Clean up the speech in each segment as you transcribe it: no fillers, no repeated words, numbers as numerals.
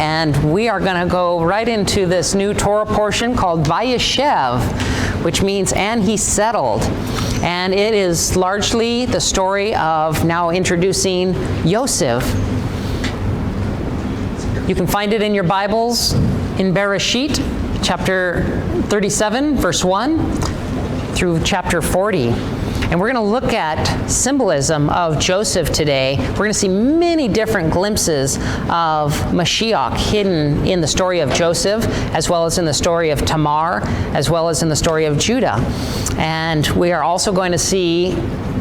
and we are going to go right into this new Torah portion called Vayeshev, which means "and he settled." And it is largely the story of now introducing Joseph. You can find it in your Bibles in Bereshit, chapter 37, verse 1 through chapter 40. And we're going to look at symbolism of Joseph today. We're going to see many different glimpses of Mashiach hidden in the story of Joseph, as well as in the story of Tamar, as well as in the story of Judah. And we are also going to see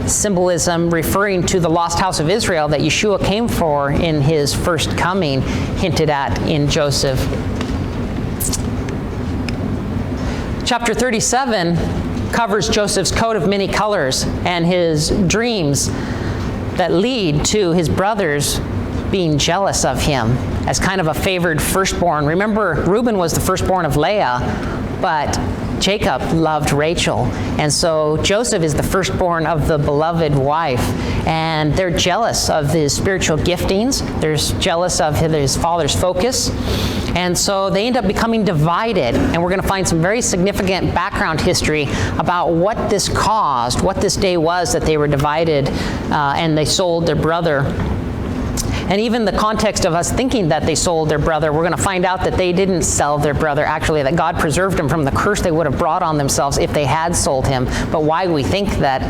symbolism referring to the lost house of Israel that Yeshua came for in his first coming, hinted at in Joseph. Chapter 37 covers Joseph's coat of many colors and his dreams that lead to his brothers being jealous of him as kind of a favored firstborn. Remember, Reuben was the firstborn of Leah, but Jacob loved Rachel. And so Joseph is the firstborn of the beloved wife. And they're jealous of his spiritual giftings. They're jealous of his father's focus. And so they end up becoming divided. And we're going to find some very significant background history about what this caused, what this day was that they were divided and they sold their brother. And even the context of us thinking that they sold their brother, we're going to find out that they didn't sell their brother, actually, that God preserved him from the curse they would have brought on themselves if they had sold him. But why we think that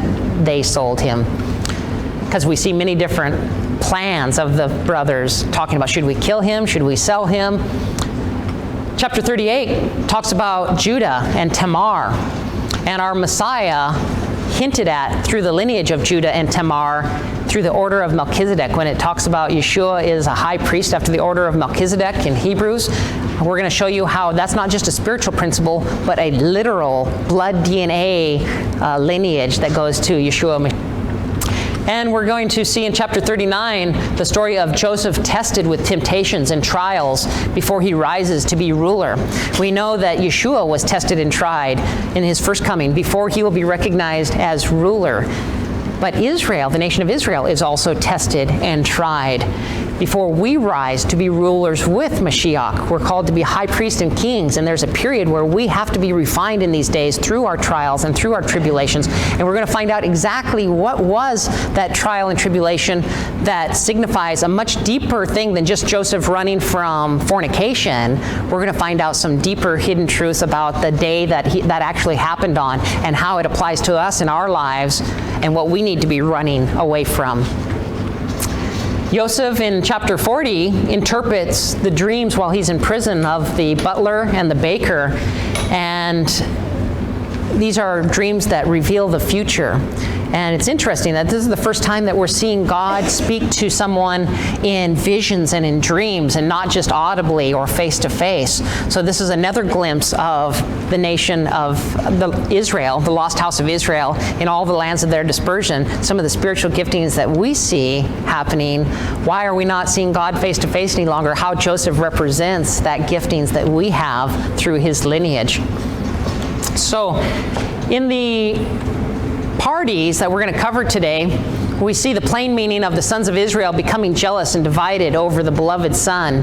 they sold him? Because we see many different plans of the brothers talking about, should we kill him? Should we sell him? Chapter 38 talks about Judah and Tamar, and our Messiah hinted at through the lineage of Judah and Tamar through the order of Melchizedek. When it talks about Yeshua is a high priest after the order of Melchizedek in Hebrews, we're going to show you how that's not just a spiritual principle, but a literal blood DNA lineage that goes to Yeshua. And we're going to see in chapter 39 the story of Joseph tested with temptations and trials before he rises to be ruler. We know that Yeshua was tested and tried in his first coming before he will be recognized as ruler. But Israel, the nation of Israel, is also tested and tried before we rise to be rulers with Mashiach. We're called to be high priests and kings, and there's a period where we have to be refined in these days through our trials and through our tribulations. And we're going to find out exactly what was that trial and tribulation that signifies a much deeper thing than just Joseph running from fornication. We're going to find out some deeper hidden truths about the day that actually happened on and how it applies to us in our lives and what we need to be running away from. Joseph in chapter 40 interprets the dreams while he's in prison of the butler and the baker, and these are dreams that reveal the future. And it's interesting that this is the first time that we're seeing God speak to someone in visions and in dreams and not just audibly or face to face. So this is another glimpse of the nation of Israel, the lost house of Israel, in all the lands of their dispersion. Some of the spiritual giftings that we see happening. Why are we not seeing God face to face any longer? How Joseph represents that giftings that we have through his lineage. So in the parties that we're going to cover today, we see the plain meaning of the sons of Israel becoming jealous and divided over the beloved son.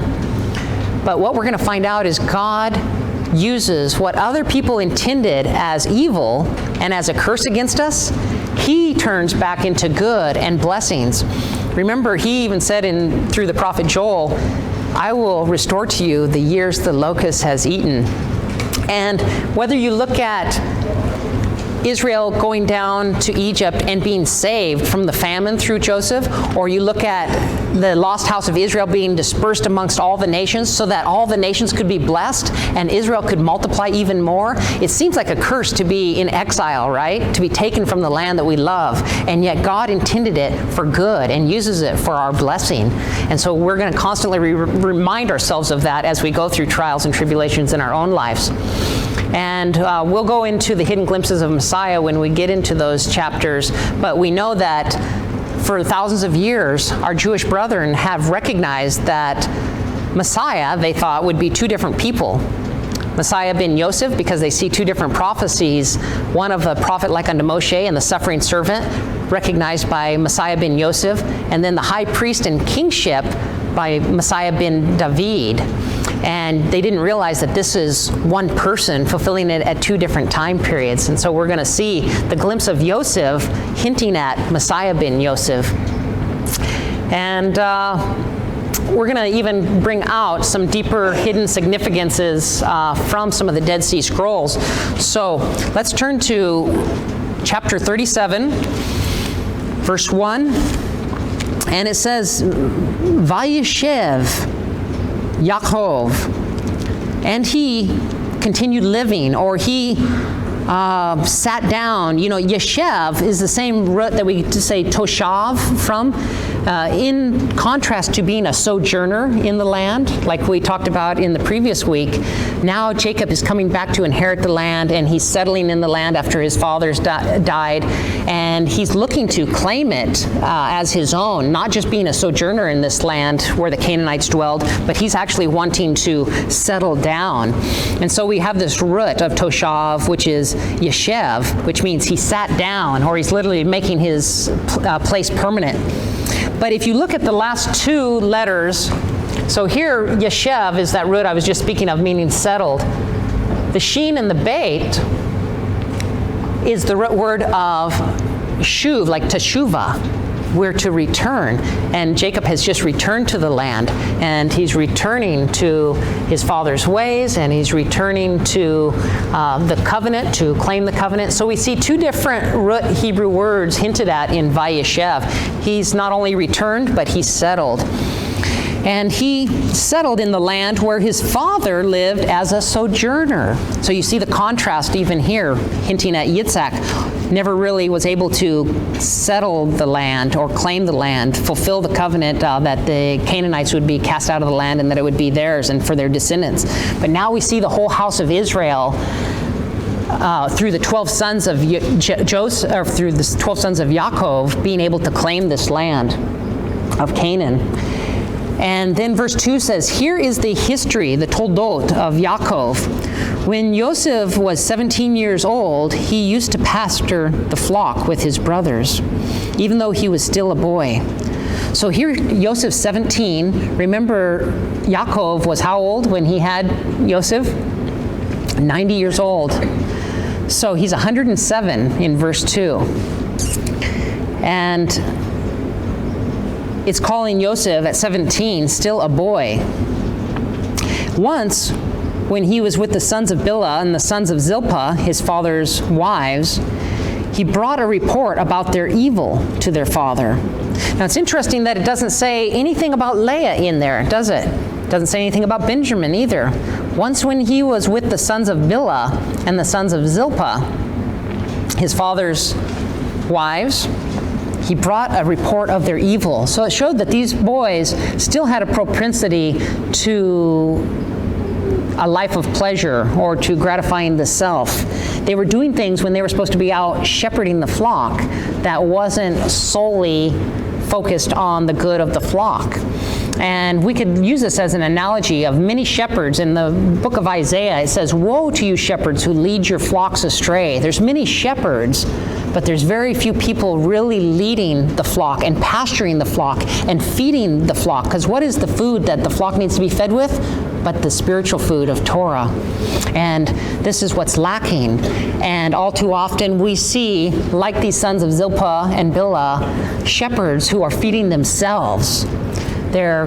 But what we're going to find out is God uses what other people intended as evil and as a curse against us, he turns back into good and blessings. Remember, he even said through the prophet Joel, I will restore to you the years the locust has eaten. And whether you look at Israel going down to Egypt and being saved from the famine through Joseph, or you look at the lost house of Israel being dispersed amongst all the nations so that all the nations could be blessed and Israel could multiply even more. It seems like a curse to be in exile, right? To be taken from the land that we love. And yet God intended it for good and uses it for our blessing. And so we're going to constantly remind ourselves of that as we go through trials and tribulations in our own lives. And we'll go into the hidden glimpses of Messiah when we get into those chapters. But we know that for thousands of years, our Jewish brethren have recognized that Messiah, they thought, would be two different people. Messiah ben Yosef, because they see two different prophecies, one of a prophet like unto Moshe and the suffering servant, recognized by Messiah ben Yosef, and then the high priest and kingship by Messiah ben David. And they didn't realize that this is one person fulfilling it at two different time periods. And so we're going to see the glimpse of Joseph hinting at Messiah ben Yosef. And we're going to even bring out some deeper hidden significances from some of the Dead Sea Scrolls. So let's turn to chapter 37, verse 1. And it says, Vayeshev Yaakov, and he continued living, or he sat down. You know, Yeshev is the same root that we say toshav from, in contrast to being a sojourner in the land, like we talked about in the previous week. Now Jacob is coming back to inherit the land, and he's settling in the land after his fathers died, and he's looking to claim it as his own, not just being a sojourner in this land where the Canaanites dwelled, but he's actually wanting to settle down. And so we have this root of toshav, which is Yeshev, which means he sat down, or he's literally making his place permanent. But if you look at the last two letters, so here Yeshev is that root I was just speaking of, meaning settled. The sheen and the beit is the root word of shuv, like teshuvah. We're to return. And Jacob has just returned to the land, and he's returning to his father's ways, and he's returning to the covenant, to claim the covenant. So we see two different root Hebrew words hinted at in Vayeshev. He's not only returned, but he's settled. And he settled in the land where his father lived as a sojourner. So you see the contrast even here, hinting at Yitzhak. Never really was able to settle the land or claim the land, fulfill the covenant that the Canaanites would be cast out of the land and that it would be theirs and for their descendants. But now we see the whole house of Israel through the 12 sons of Joseph, or through the 12 sons of Yaakov, being able to claim this land of Canaan. And then verse 2 says, here is the history, the Toldot of Yaakov. When Joseph was 17 years old, he used to pasture the flock with his brothers, even though he was still a boy. So here, Joseph's 17. Remember, Yaakov was how old when he had Joseph? 90 years old. So he's 107 in verse 2. And it's calling Joseph at 17 still a boy. Once, when he was with the sons of Bilhah and the sons of Zilpah, his father's wives, he brought a report about their evil to their father. Now it's interesting that it doesn't say anything about Leah in there, does it? It doesn't say anything about Benjamin either. Once when he was with the sons of Bilhah and the sons of Zilpah, his father's wives, he brought a report of their evil. So it showed that these boys still had a propensity to a life of pleasure or to gratifying the self. They were doing things when they were supposed to be out shepherding the flock that wasn't solely focused on the good of the flock. And we could use this as an analogy of many shepherds. In the book of Isaiah, it says, woe to you shepherds who lead your flocks astray. There's many shepherds, but there's very few people really leading the flock and pasturing the flock and feeding the flock. Because what is the food that the flock needs to be fed with? But the spiritual food of Torah. And this is what's lacking. And all too often we see, like these sons of Zilpah and Bilhah, shepherds who are feeding themselves. They're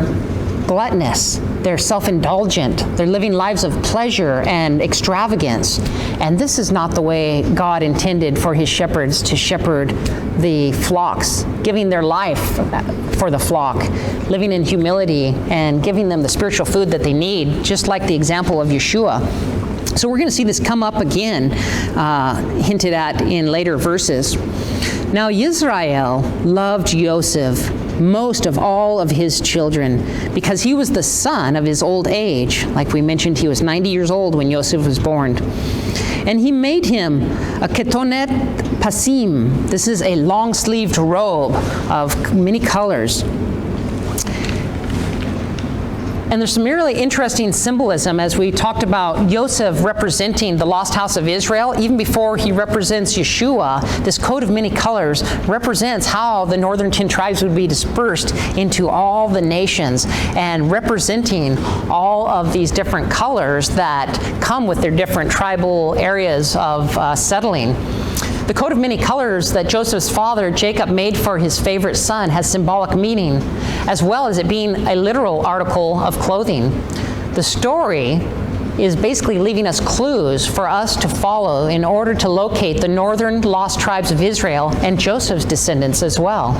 gluttonous, they're self-indulgent, they're living lives of pleasure and extravagance. And this is not the way God intended for his shepherds to shepherd the flocks, giving their life for the flock, living in humility and giving them the spiritual food that they need, just like the example of Yeshua. So we're going to see this come up again, hinted at in later verses. Now Yisrael loved Joseph most of all of his children, because he was the son of his old age. Like we mentioned, he was 90 years old when Joseph was born. And he made him a ketonet pasim. This is a long-sleeved robe of many colors. And there's some really interesting symbolism as we talked about Joseph representing the lost house of Israel. Even before he represents Yeshua, this coat of many colors represents how the northern 10 tribes would be dispersed into all the nations, and representing all of these different colors that come with their different tribal areas of settling. The coat of many colors that Joseph's father, Jacob, made for his favorite son has symbolic meaning, as well as it being a literal article of clothing. The story is basically leaving us clues for us to follow in order to locate the northern lost tribes of Israel and Joseph's descendants as well.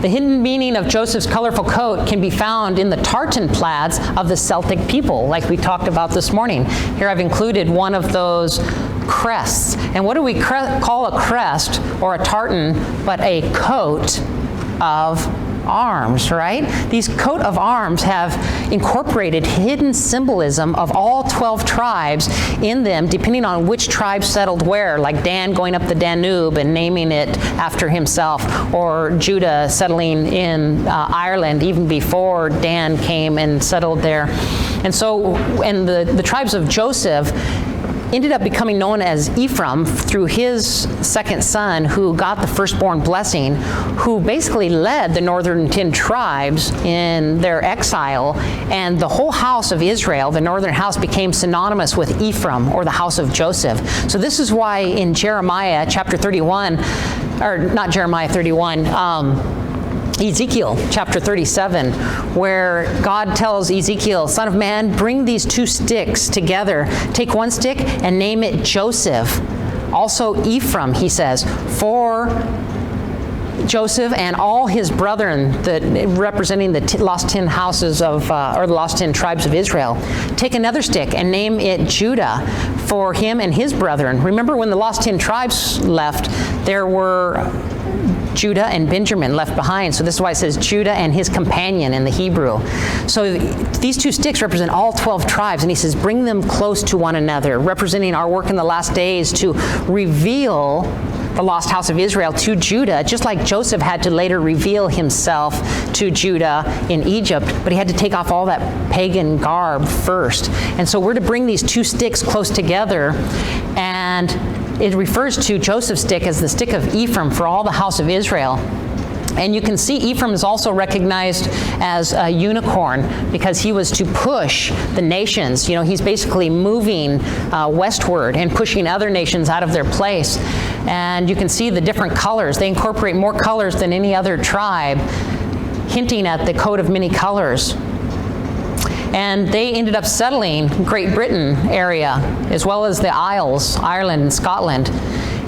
The hidden meaning of Joseph's colorful coat can be found in the tartan plaids of the Celtic people, like we talked about this morning. Here I've included one of those crests. And what do we call a crest or a tartan but a coat of arms, right? These coat of arms have incorporated hidden symbolism of all 12 tribes in them, depending on which tribe settled where, like Dan going up the Danube and naming it after himself, or Judah settling in Ireland even before Dan came and settled there. And so, and the tribes of Joseph ended up becoming known as Ephraim through his second son, who got the firstborn blessing, who basically led the northern 10 tribes in their exile. And the whole house of Israel, the northern house, became synonymous with Ephraim, or the house of Joseph. So this is why in Jeremiah chapter 31, or not Jeremiah 31, Ezekiel chapter 37, where God tells Ezekiel, "Son of man, bring these two sticks together. Take one stick and name it Joseph. Also Ephraim," he says, "for Joseph and all his brethren," representing the lost 10 houses of, or the lost 10 tribes of Israel. "Take another stick and name it Judah, for him and his brethren." Remember, when the lost 10 tribes left, there were Judah and Benjamin left behind. So this is why it says Judah and his companion in the Hebrew. So these two sticks represent all 12 tribes, and he says, bring them close to one another, representing our work in the last days to reveal the lost house of Israel to Judah, just like Joseph had to later reveal himself to Judah in Egypt, but he had to take off all that pagan garb first. And so we're to bring these two sticks close together, and it refers to Joseph's stick as the stick of Ephraim for all the house of Israel. And you can see Ephraim is also recognized as a unicorn because he was to push the nations. You know, he's basically moving westward and pushing other nations out of their place. And you can see the different colors. They incorporate more colors than any other tribe, hinting at the coat of many colors. And they ended up settling Great Britain area, as well as the Isles, Ireland and Scotland.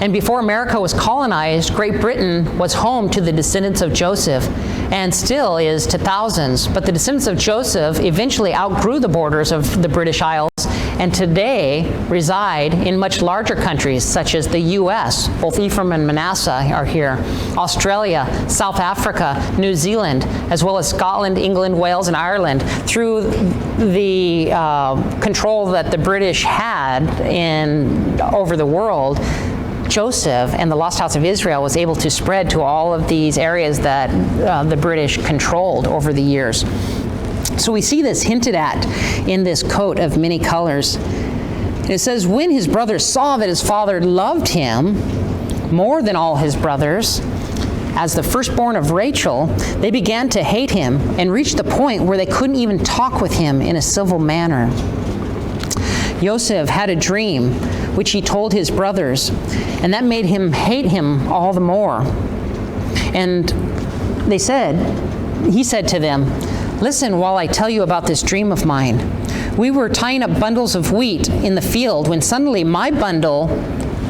And before America was colonized, Great Britain was home to the descendants of Joseph, and still is to thousands. But the descendants of Joseph eventually outgrew the borders of the British Isles, and today reside in much larger countries, such as the U.S. Both Ephraim and Manasseh are here. Australia, South Africa, New Zealand, as well as Scotland, England, Wales, and Ireland. Through the control that the British had over the world, Joseph and the lost house of Israel was able to spread to all of these areas that the British controlled over the years. So we see this hinted at in this coat of many colors. And it says, when his brothers saw that his father loved him more than all his brothers, as the firstborn of Rachel, they began to hate him and reached the point where they couldn't even talk with him in a civil manner. Joseph had a dream, which he told his brothers, and that made him hate him all the more. And he said to them, listen while I tell you about this dream of mine. We were tying up bundles of wheat in the field when suddenly my bundle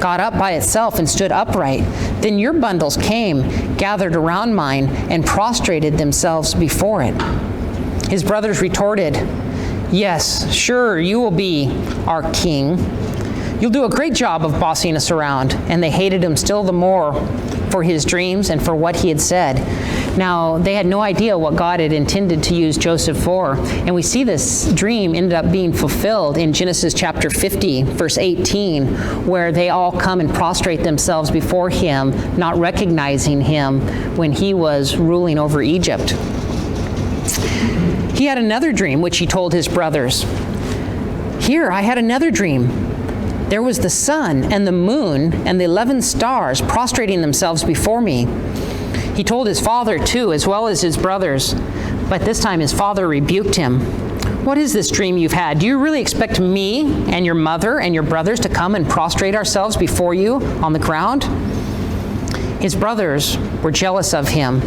got up by itself and stood upright. Then your bundles came, gathered around mine, and prostrated themselves before it. His brothers retorted, yes, sure, you will be our king. You'll do a great job of bossing us around. And they hated him still the more for his dreams and for what he had said. Now, they had no idea what God had intended to use Joseph for. And we see this dream ended up being fulfilled in Genesis chapter 50, verse 18, where they all come and prostrate themselves before him, not recognizing him when he was ruling over Egypt. He had another dream, which he told his brothers. Here, I had another dream. There was the sun and the moon and the 11 stars prostrating themselves before me. He told his father too, as well as his brothers, but this time his father rebuked him. What is this dream you've had? Do you really expect me and your mother and your brothers to come and prostrate ourselves before you on the ground? His brothers were jealous of him,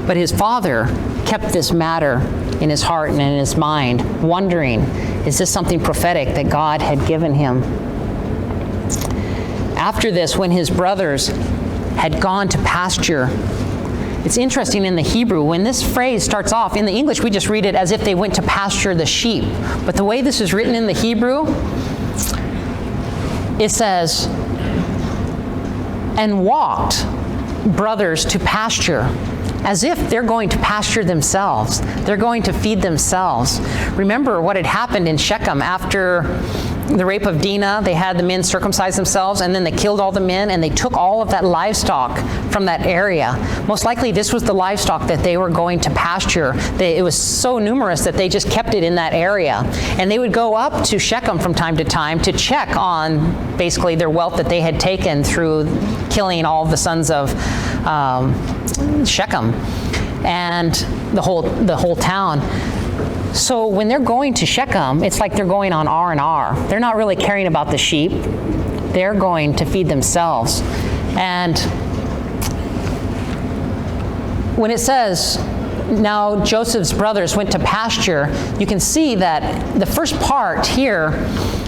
but his father kept this matter in his heart and in his mind, wondering, is this something prophetic that God had given him? After this, when his brothers had gone to pasture, it's interesting in the Hebrew, when this phrase starts off, in the English we just read it as if they went to pasture the sheep. But the way this is written in the Hebrew, it says, and walked brothers to pasture, as if they're going to pasture themselves. They're going to feed themselves. Remember what had happened in Shechem after the rape of Dinah. They had the men circumcise themselves, and then they killed all the men, and they took all of that livestock from that area. Most likely this was the livestock that they were going to pasture. It was so numerous that they just kept it in that area. And they would go up to Shechem from time to time to check on basically their wealth that they had taken through killing all the sons of Shechem and the whole town. So when they're going to Shechem, it's like they're going on R&R. They're not really caring about the sheep. They're going to feed themselves. And when it says, now Joseph's brothers went to pasture, you can see that the first part here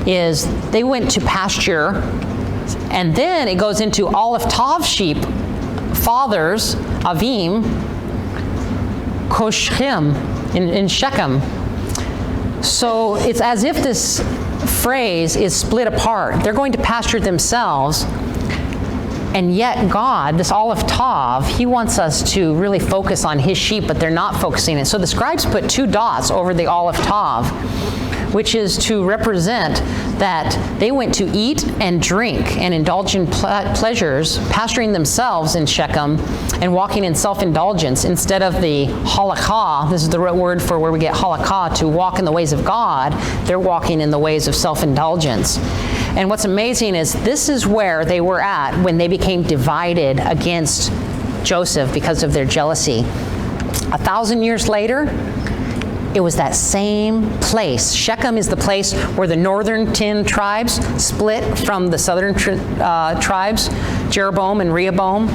is they went to pasture, and then it goes into Aleph Tav sheep, fathers, Avim, Koshchim, in Shechem. So it's as if this phrase is split apart. They're going to pasture themselves, and yet God, this Aleph Tav, he wants us to really focus on his sheep, but they're not focusing it. So the scribes put 2 dots over the Aleph Tav, which is to represent that they went to eat and drink and indulge in pleasures, pasturing themselves in Shechem and walking in self-indulgence instead of the halakha. This is the word for where we get halakha, to walk in the ways of God. They're walking in the ways of self-indulgence. And what's amazing is this is where they were at when they became divided against Joseph because of their jealousy. 1,000 years later, it was that same place. Shechem is the place where the northern 10 tribes split from the southern tribes, Jeroboam and Rehoboam.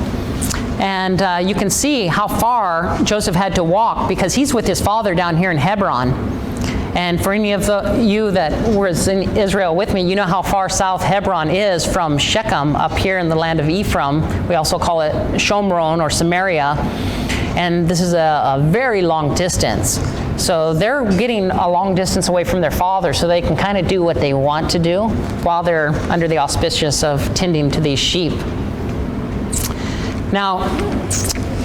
And you can see how far Joseph had to walk because he's with his father down here in Hebron. And for any of you that was in Israel with me, you know how far south Hebron is from Shechem up here in the land of Ephraim. We also call it Shomron or Samaria. And this is a very long distance. So they're getting a long distance away from their father so they can kind of do what they want to do while they're under the auspices of tending to these sheep. Now,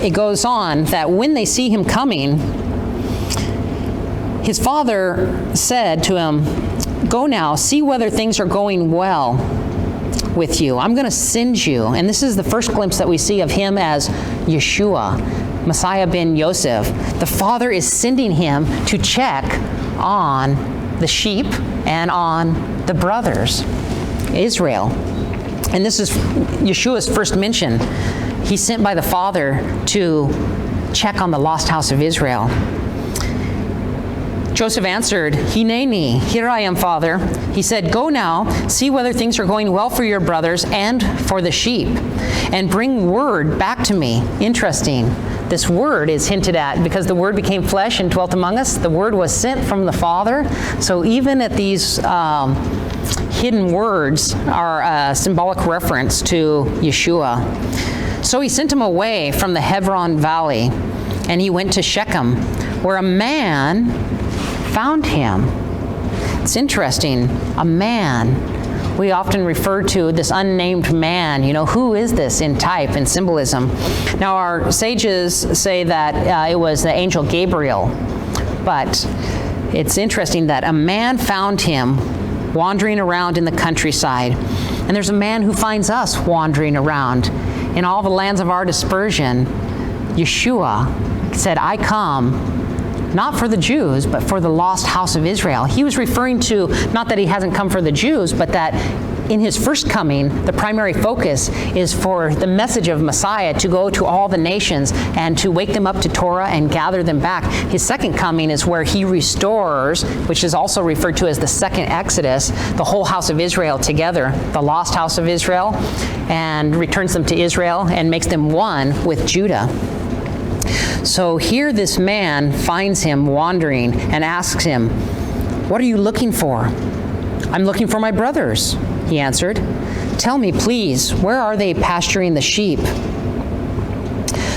it goes on that when they see him coming, his father said to him, go now, see whether things are going well with you. I'm going to send you. And this is the first glimpse that we see of him as Yeshua, Messiah ben Yosef. The father is sending him to check on the sheep and on the brothers, Israel. And this is Yeshua's first mention. He's sent by the father to check on the lost house of Israel. Joseph answered, Hineni, here I am, Father. He said, go now, see whether things are going well for your brothers and for the sheep, and bring word back to me. Interesting. This word is hinted at because the word became flesh and dwelt among us. The word was sent from the Father. So even at these hidden words are a symbolic reference to Yeshua. So he sent him away from the Hebron Valley, and he went to Shechem, where a man found him. It's interesting, a man. We often refer to this unnamed man. You know, who is this in type and symbolism? Now, our sages say that it was the angel Gabriel, but it's interesting that a man found him wandering around in the countryside. And there's a man who finds us wandering around in all the lands of our dispersion. Yeshua said, I come not for the Jews, but for the lost house of Israel. He was referring to, not that he hasn't come for the Jews, but that in his first coming, the primary focus is for the message of Messiah to go to all the nations and to wake them up to Torah and gather them back. His second coming is where he restores, which is also referred to as the second Exodus, the whole house of Israel together, the lost house of Israel, and returns them to Israel and makes them one with Judah. So here this man finds him wandering and asks him, "What are you looking for?" "I'm looking for my brothers," he answered. "Tell me, please, where are they pasturing the sheep?"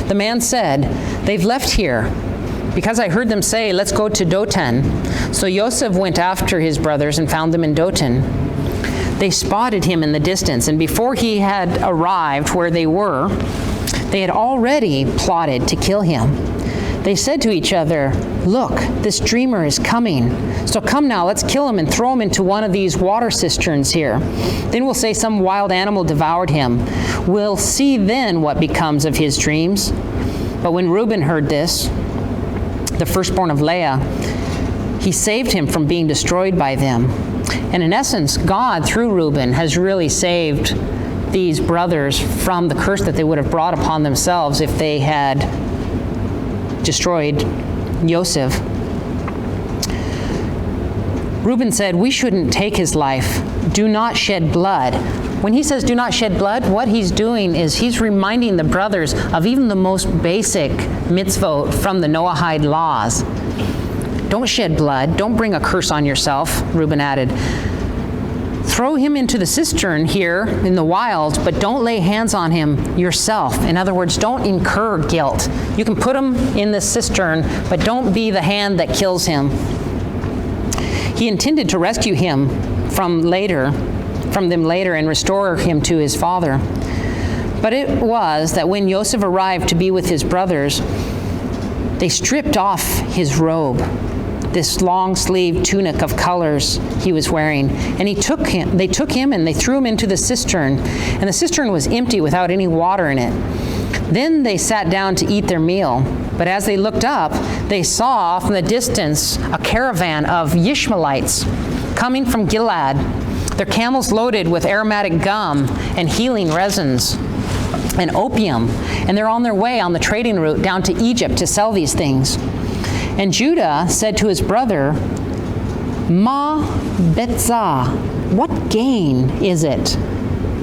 The man said, "They've left here, because I heard them say, 'Let's go to Dothan.'" So Joseph went after his brothers and found them in Dothan. They spotted him in the distance, and before he had arrived where they were, they had already plotted to kill him. They said to each other, "Look, this dreamer is coming. So come now, let's kill him and throw him into one of these water cisterns here. Then we'll say some wild animal devoured him. We'll see then what becomes of his dreams." But when Reuben heard this, the firstborn of Leah, he saved him from being destroyed by them. And in essence, God, through Reuben, has really saved these brothers from the curse that they would have brought upon themselves if they had destroyed Joseph. Reuben said, "We shouldn't take his life. Do not shed blood." When he says do not shed blood, what he's doing is he's reminding the brothers of even the most basic mitzvot from the Noahide laws. Don't shed blood. Don't bring a curse on yourself, Reuben added. Throw him into the cistern here in the wild, but don't lay hands on him yourself. In other words, don't incur guilt. You can put him in the cistern, but don't be the hand that kills him. He intended to rescue him from them later and restore him to his father. But it was that when Joseph arrived to be with his brothers, they stripped off his robe, this long-sleeved tunic of colors he was wearing, and they took him and they threw him into the cistern, and the cistern was empty without any water in it. Then they sat down to eat their meal, but as they looked up, they saw from the distance a caravan of Ishmaelites coming from Gilead, their camels loaded with aromatic gum and healing resins and opium, and they're on their way on the trading route down to Egypt to sell these things. And Judah said to his brother, "Ma betzah, what gain is it?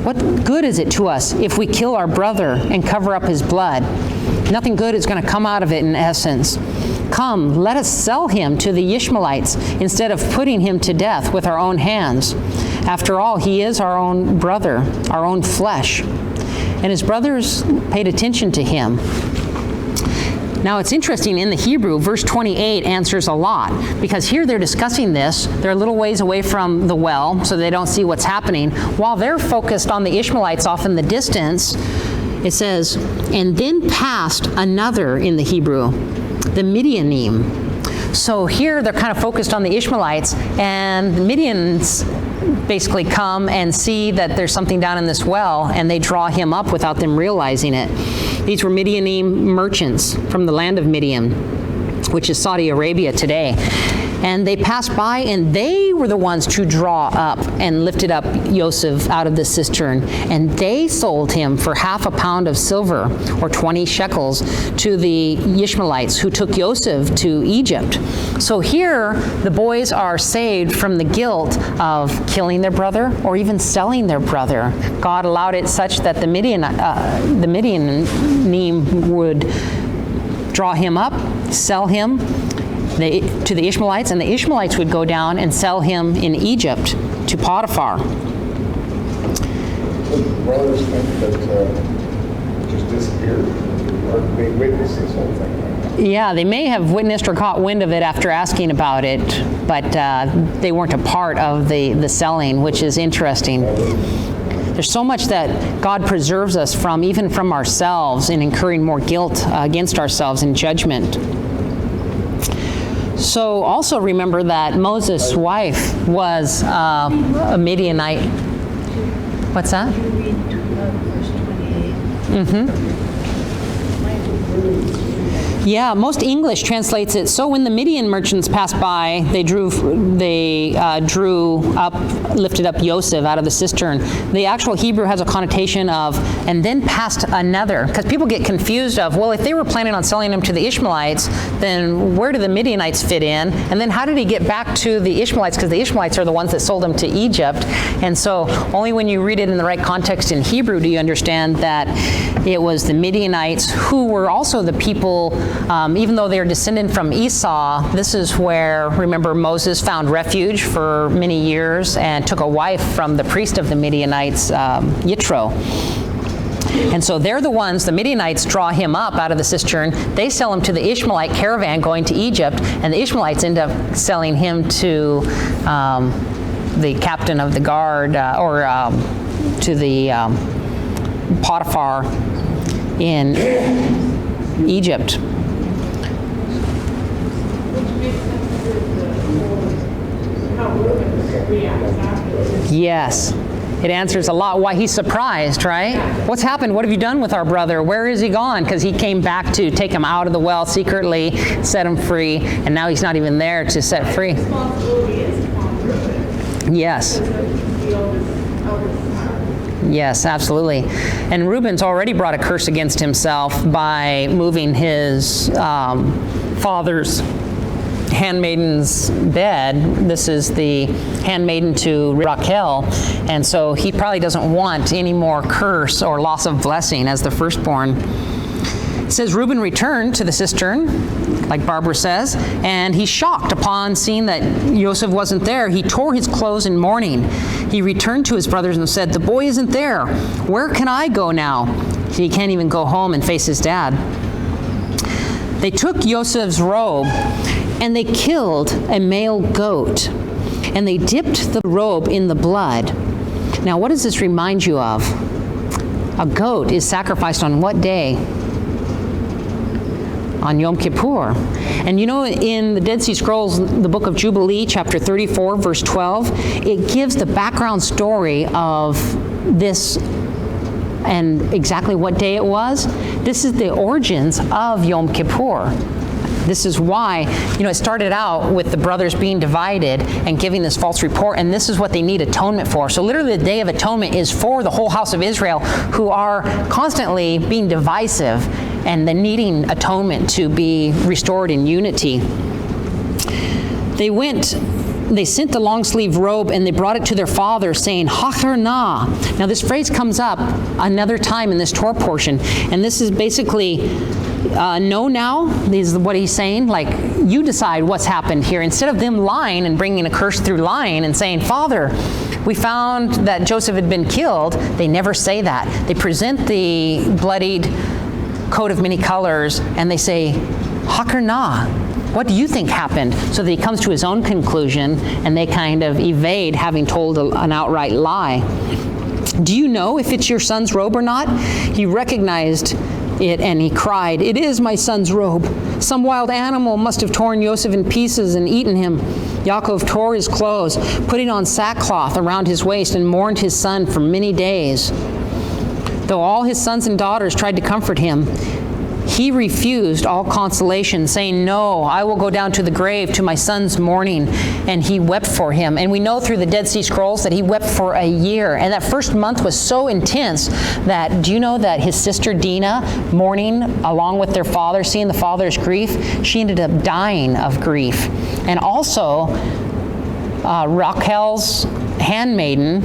What good is it to us if we kill our brother and cover up his blood? Nothing good is going to come out of it in essence. Come, let us sell him to the Ishmaelites instead of putting him to death with our own hands. After all, he is our own brother, our own flesh." And his brothers paid attention to him. Now it's interesting, in the Hebrew, verse 28 answers a lot, because here they're discussing this. They're a little ways away from the well, so they don't see what's happening. While they're focused on the Ishmaelites off in the distance, it says, "And then passed another," in the Hebrew, "the Midianim." So here they're kind of focused on the Ishmaelites, and the Midians basically come and see that there's something down in this well, and they draw him up without them realizing it. These were Midianim merchants from the land of Midian, which is Saudi Arabia today. And they passed by, and they were the ones to draw up and lifted up Joseph out of the cistern. And they sold him for half a pound of silver, or 20 shekels, to the Ishmaelites who took Joseph to Egypt. So here, the boys are saved from the guilt of killing their brother or even selling their brother. God allowed it such that the Midianim would draw him up, sell him to the Ishmaelites, and the Ishmaelites would go down and sell him in Egypt to Potiphar. The brothers think that just disappeared, or they witnessed this whole thing. Yeah, they may have witnessed or caught wind of it after asking about it, but they weren't a part of the selling, which is interesting. There's so much that God preserves us from, even from ourselves, in incurring more guilt against ourselves in judgment. So also remember that Moses' wife was a Midianite. What's that? Yeah, most English translates it, so when the Midian merchants passed by, they lifted up Joseph out of the cistern. The actual Hebrew has a connotation of, and then passed another, because people get confused of, well, if they were planning on selling him to the Ishmaelites, then where do the Midianites fit in? And then how did he get back to the Ishmaelites? Because the Ishmaelites are the ones that sold him to Egypt. And so only when you read it in the right context in Hebrew do you understand that it was the Midianites who were also the people, even though they're descended from Esau, this is where, remember, Moses found refuge for many years and took a wife from the priest of the Midianites, Yitro. And so they're the ones, the Midianites draw him up out of the cistern. They sell him to the Ishmaelite caravan going to Egypt, and the Ishmaelites end up selling him to the captain of the guard, to the Potiphar in Egypt. Yes. It answers a lot why he's surprised, right? What's happened? What have you done with our brother? Where is he gone? Because he came back to take him out of the well secretly, set him free, and now he's not even there to set free. Yes. Yes, absolutely. And Reuben's already brought a curse against himself by moving his father's handmaiden's bed. This is the handmaiden to Rachel, and so he probably doesn't want any more curse or loss of blessing as the firstborn. It says Reuben returned to the cistern, like Barbara says, and he's shocked upon seeing that Joseph wasn't there. He tore his clothes in mourning. He returned to his brothers and said, "The boy isn't there. Where can I go now?" He can't even go home and face his dad. They took Joseph's robe and they killed a male goat, and they dipped the robe in the blood. Now, what does this remind you of? A goat is sacrificed on what day? On Yom Kippur. And you know, in the Dead Sea Scrolls, the book of Jubilee, chapter 34, verse 12, it gives the background story of this and exactly what day it was. This is the origins of Yom Kippur. This is why, it started out with the brothers being divided and giving this false report, and this is what they need atonement for. So literally the Day of Atonement is for the whole house of Israel, who are constantly being divisive and then needing atonement to be restored in unity. They sent the long-sleeve robe and they brought it to their father, saying, "Hacher na." Now this phrase comes up another time in this Torah portion, and this is basically know now. This is what he's saying, like, you decide what's happened here. Instead of them lying and bringing a curse through lying and saying, "Father, we found that Joseph had been killed," they never say that. They present the bloodied coat of many colors and they say, "Hacher na. What do you think happened?" So that he comes to his own conclusion and they kind of evade having told an outright lie. "Do you know if it's your son's robe or not?" He recognized it and he cried, "It is my son's robe. Some wild animal must have torn Joseph in pieces and eaten him." Yaakov tore his clothes, putting on sackcloth around his waist, and mourned his son for many days. Though all his sons and daughters tried to comfort him, he refused all consolation, saying, "No, I will go down to the grave to my son's mourning." And he wept for him. And we know through the Dead Sea Scrolls that he wept for a year. And that first month was so intense that, do you know that his sister Dinah, mourning along with their father, seeing the father's grief, she ended up dying of grief. And also, Rachel's handmaiden,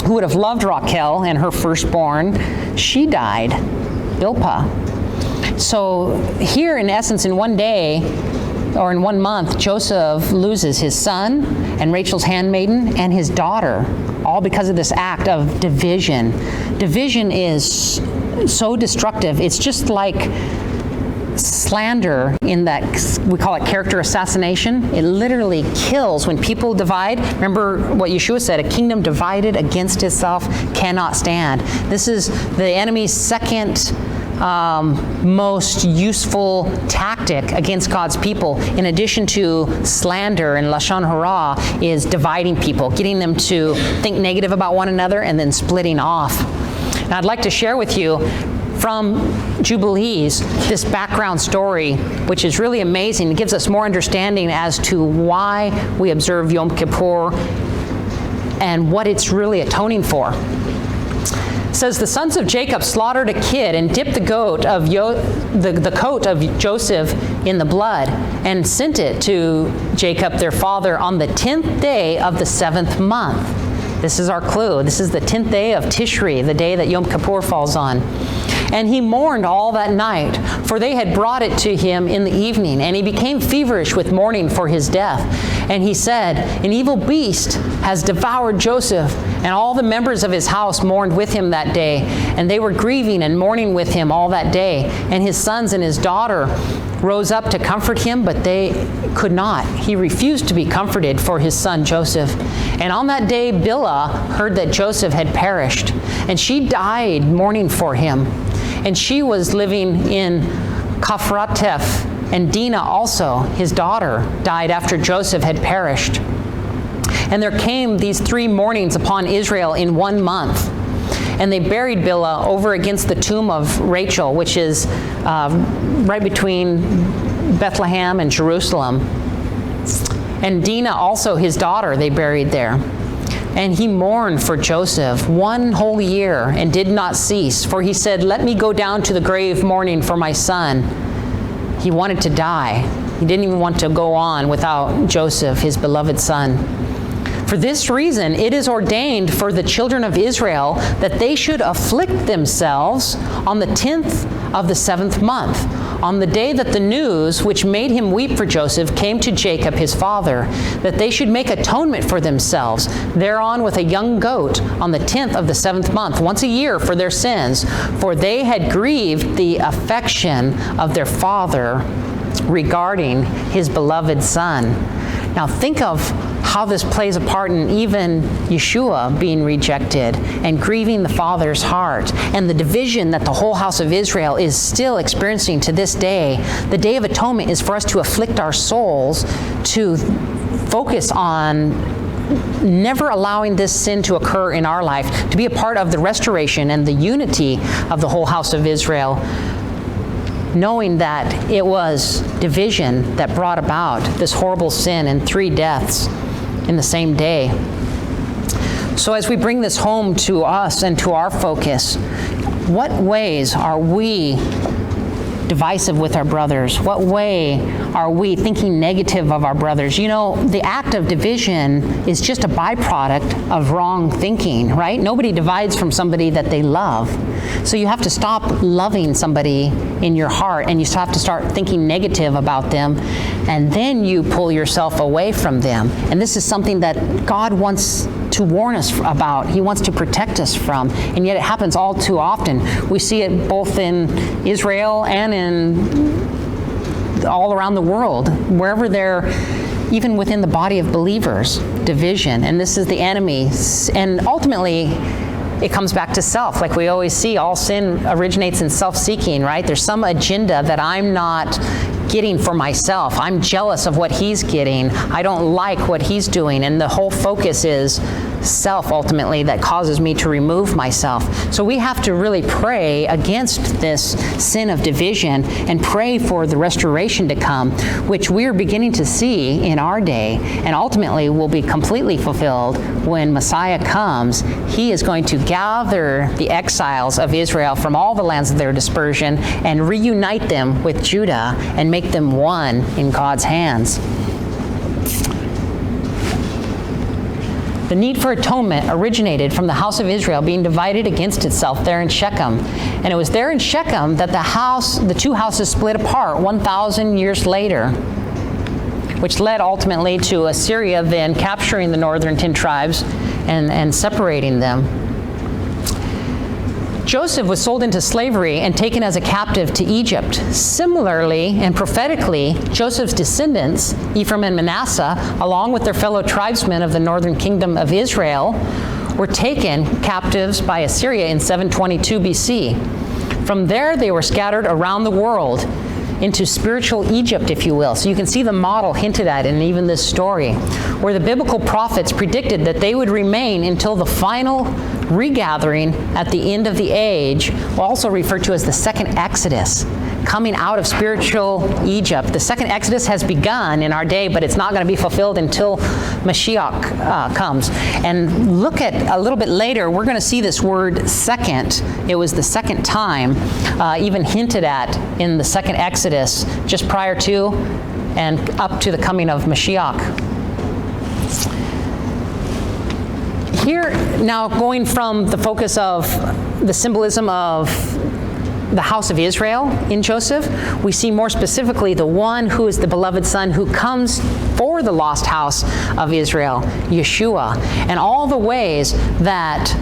who would have loved Rachel and her firstborn, she died, Bilpah. So here, in essence, in one day, or in 1 month, Joseph loses his son and Rachel's handmaiden and his daughter, all because of this act of division. Division is so destructive. It's just like slander, in that we call it character assassination. It literally kills when people divide. Remember what Yeshua said, "A kingdom divided against itself cannot stand." This is the enemy's second most useful tactic against God's people, in addition to slander and lashon hara, is dividing people, getting them to think negative about one another and then splitting off. And I'd like to share with you from Jubilees this background story, which is really amazing. It gives us more understanding as to why we observe Yom Kippur and what it's really atoning for. It says, the sons of Jacob slaughtered a kid and dipped the coat of Joseph in the blood and sent it to Jacob their father on the 10th day of the 7th month. This is our clue. This is the 10th day of Tishri, the day that Yom Kippur falls on. And he mourned all that night, for they had brought it to him in the evening, and he became feverish with mourning for his death. And he said, an evil beast has devoured Joseph. And all the members of his house mourned with him that day, and they were grieving and mourning with him all that day. And his sons and his daughter rose up to comfort him, but they could not. He refused to be comforted for his son Joseph. And on that day Bilhah heard that Joseph had perished, and she died mourning for him. And she was living in Kaphrateph, and Dinah also, his daughter, died after Joseph had perished. And there came these 3 mournings upon Israel in 1 month. And they buried Bilhah over against the tomb of Rachel, which is right between Bethlehem and Jerusalem. And Dinah also, his daughter, they buried there. And he mourned for Joseph 1 whole year and did not cease. For he said, let me go down to the grave mourning for my son. He wanted to die. He didn't even want to go on without Joseph, his beloved son. For this reason, it is ordained for the children of Israel that they should afflict themselves on the 10th of the 7th month, on the day that the news which made him weep for Joseph came to Jacob his father, that they should make atonement for themselves thereon with a young goat on the 10th of the 7th month, once a year for their sins, for they had grieved the affection of their father regarding his beloved son. Now think of how this plays a part in even Yeshua being rejected and grieving the Father's heart, and the division that the whole house of Israel is still experiencing to this day. The Day of Atonement is for us to afflict our souls, to focus on never allowing this sin to occur in our life, to be a part of the restoration and the unity of the whole house of Israel, knowing that it was division that brought about this horrible sin and 3 deaths in the same day. So as we bring this home to us and to our focus, what ways are we divisive with our brothers? What way are we thinking negative of our brothers? You know, the act of division is just a byproduct of wrong thinking, right? Nobody divides from somebody that they love. So you have to stop loving somebody in your heart, and you have to start thinking negative about them, and then you pull yourself away from them. And this is something that God wants to warn us about. He wants to protect us from, and yet it happens all too often. We see it both in Israel and in all around the world, wherever they're, even within the body of believers, division. And this is the enemy. And ultimately, it comes back to self. Like we always see, all sin originates in self-seeking, right? There's some agenda that I'm not getting for myself. I'm jealous of what he's getting. I don't like what he's doing. And the whole focus is self, ultimately, that causes me to remove myself. So we have to really pray against this sin of division and pray for the restoration to come, which we're beginning to see in our day, and ultimately will be completely fulfilled when Messiah comes. He is going to gather the exiles of Israel from all the lands of their dispersion and reunite them with Judah and make them one in God's hands. The need for atonement originated from the house of Israel being divided against itself there in Shechem. And it was there in Shechem that the 2 houses split apart 1,000 years later, which led ultimately to Assyria then capturing the northern 10 tribes and separating them. Joseph was sold into slavery and taken as a captive to Egypt. Similarly and prophetically, Joseph's descendants, Ephraim and Manasseh, along with their fellow tribesmen of the northern kingdom of Israel, were taken captives by Assyria in 722 BC. From there, they were scattered around the world into spiritual Egypt, if you will. So you can see the model hinted at in even this story, where the biblical prophets predicted that they would remain until the final regathering at the end of the age, also referred to as the second Exodus, coming out of spiritual Egypt. The second Exodus has begun in our day, but it's not going to be fulfilled until Mashiach comes. And look at a little bit later, we're going to see this word second. It was the second time, even hinted at in the second Exodus, just prior to and up to the coming of Mashiach. Here, now going from the focus of the symbolism of the house of Israel in Joseph, we see more specifically the one who is the beloved son who comes for the lost house of Israel, Yeshua, and all the ways that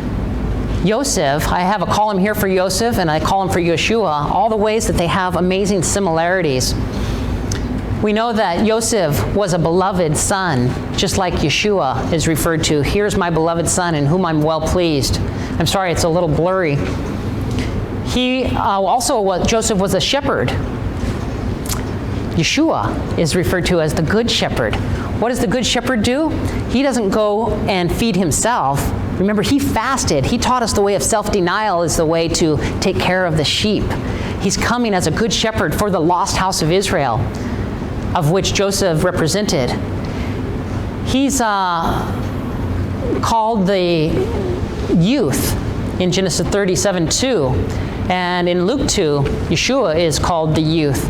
Joseph, I have a column here for Joseph and a column for Yeshua, all the ways that they have amazing similarities. We know that Joseph was a beloved son, just like Yeshua is referred to. Here's my beloved son in whom I'm well pleased. I'm sorry, it's a little blurry. Joseph was a shepherd. Yeshua is referred to as the good shepherd. What does the good shepherd do? He doesn't go and feed himself. Remember, he fasted. He taught us the way of self-denial is the way to take care of the sheep. He's coming as a good shepherd for the lost house of Israel, of which Joseph represented. He's called the youth in Genesis 37:2. And in Luke 2, Yeshua is called the youth.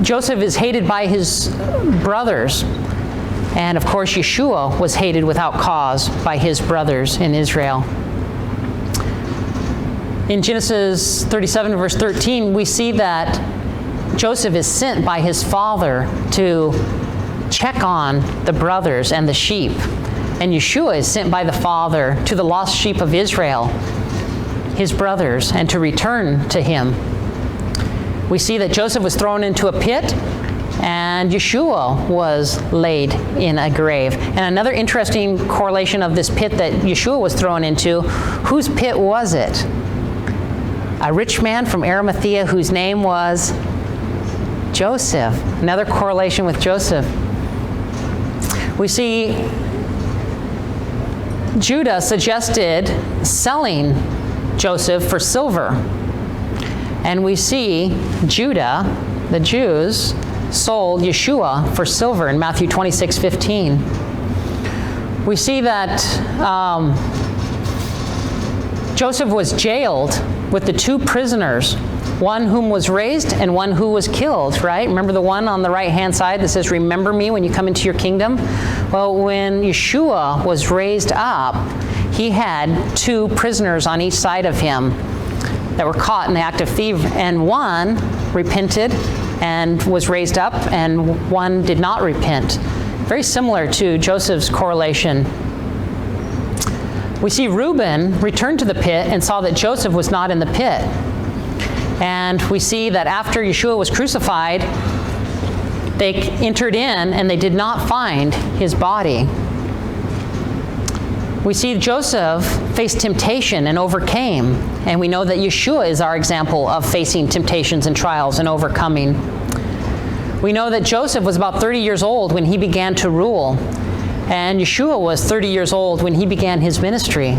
Joseph is hated by his brothers. And of course, Yeshua was hated without cause by his brothers in Israel. In Genesis 37, verse 13, we see that Joseph is sent by his father to check on the brothers and the sheep. And Yeshua is sent by the father to the lost sheep of Israel, his brothers, and to return to him. We see that Joseph was thrown into a pit, and Yeshua was laid in a grave. And another interesting correlation of this pit that Yeshua was thrown into, whose pit was it? A rich man from Arimathea whose name was Joseph. Another correlation with Joseph. We see Judah suggested selling Joseph for silver. And we see Judah, the Jews, sold Yeshua for silver in Matthew 26:15. We see that Joseph was jailed with the two prisoners, one whom was raised and one who was killed, right? Remember the one on the right-hand side that says, "Remember me when you come into your kingdom"? Well, when Yeshua was raised up, he had two prisoners on each side of him that were caught in the act of thievery, and one repented and was raised up, and one did not repent. Very similar to Joseph's correlation. We see Reuben returned to the pit and saw that Joseph was not in the pit. And we see that after Yeshua was crucified, they entered in and they did not find his body. We see Joseph face temptation and overcame, and we know that Yeshua is our example of facing temptations and trials and overcoming. We know that Joseph was about 30 years old when he began to rule, and Yeshua was 30 years old when he began his ministry.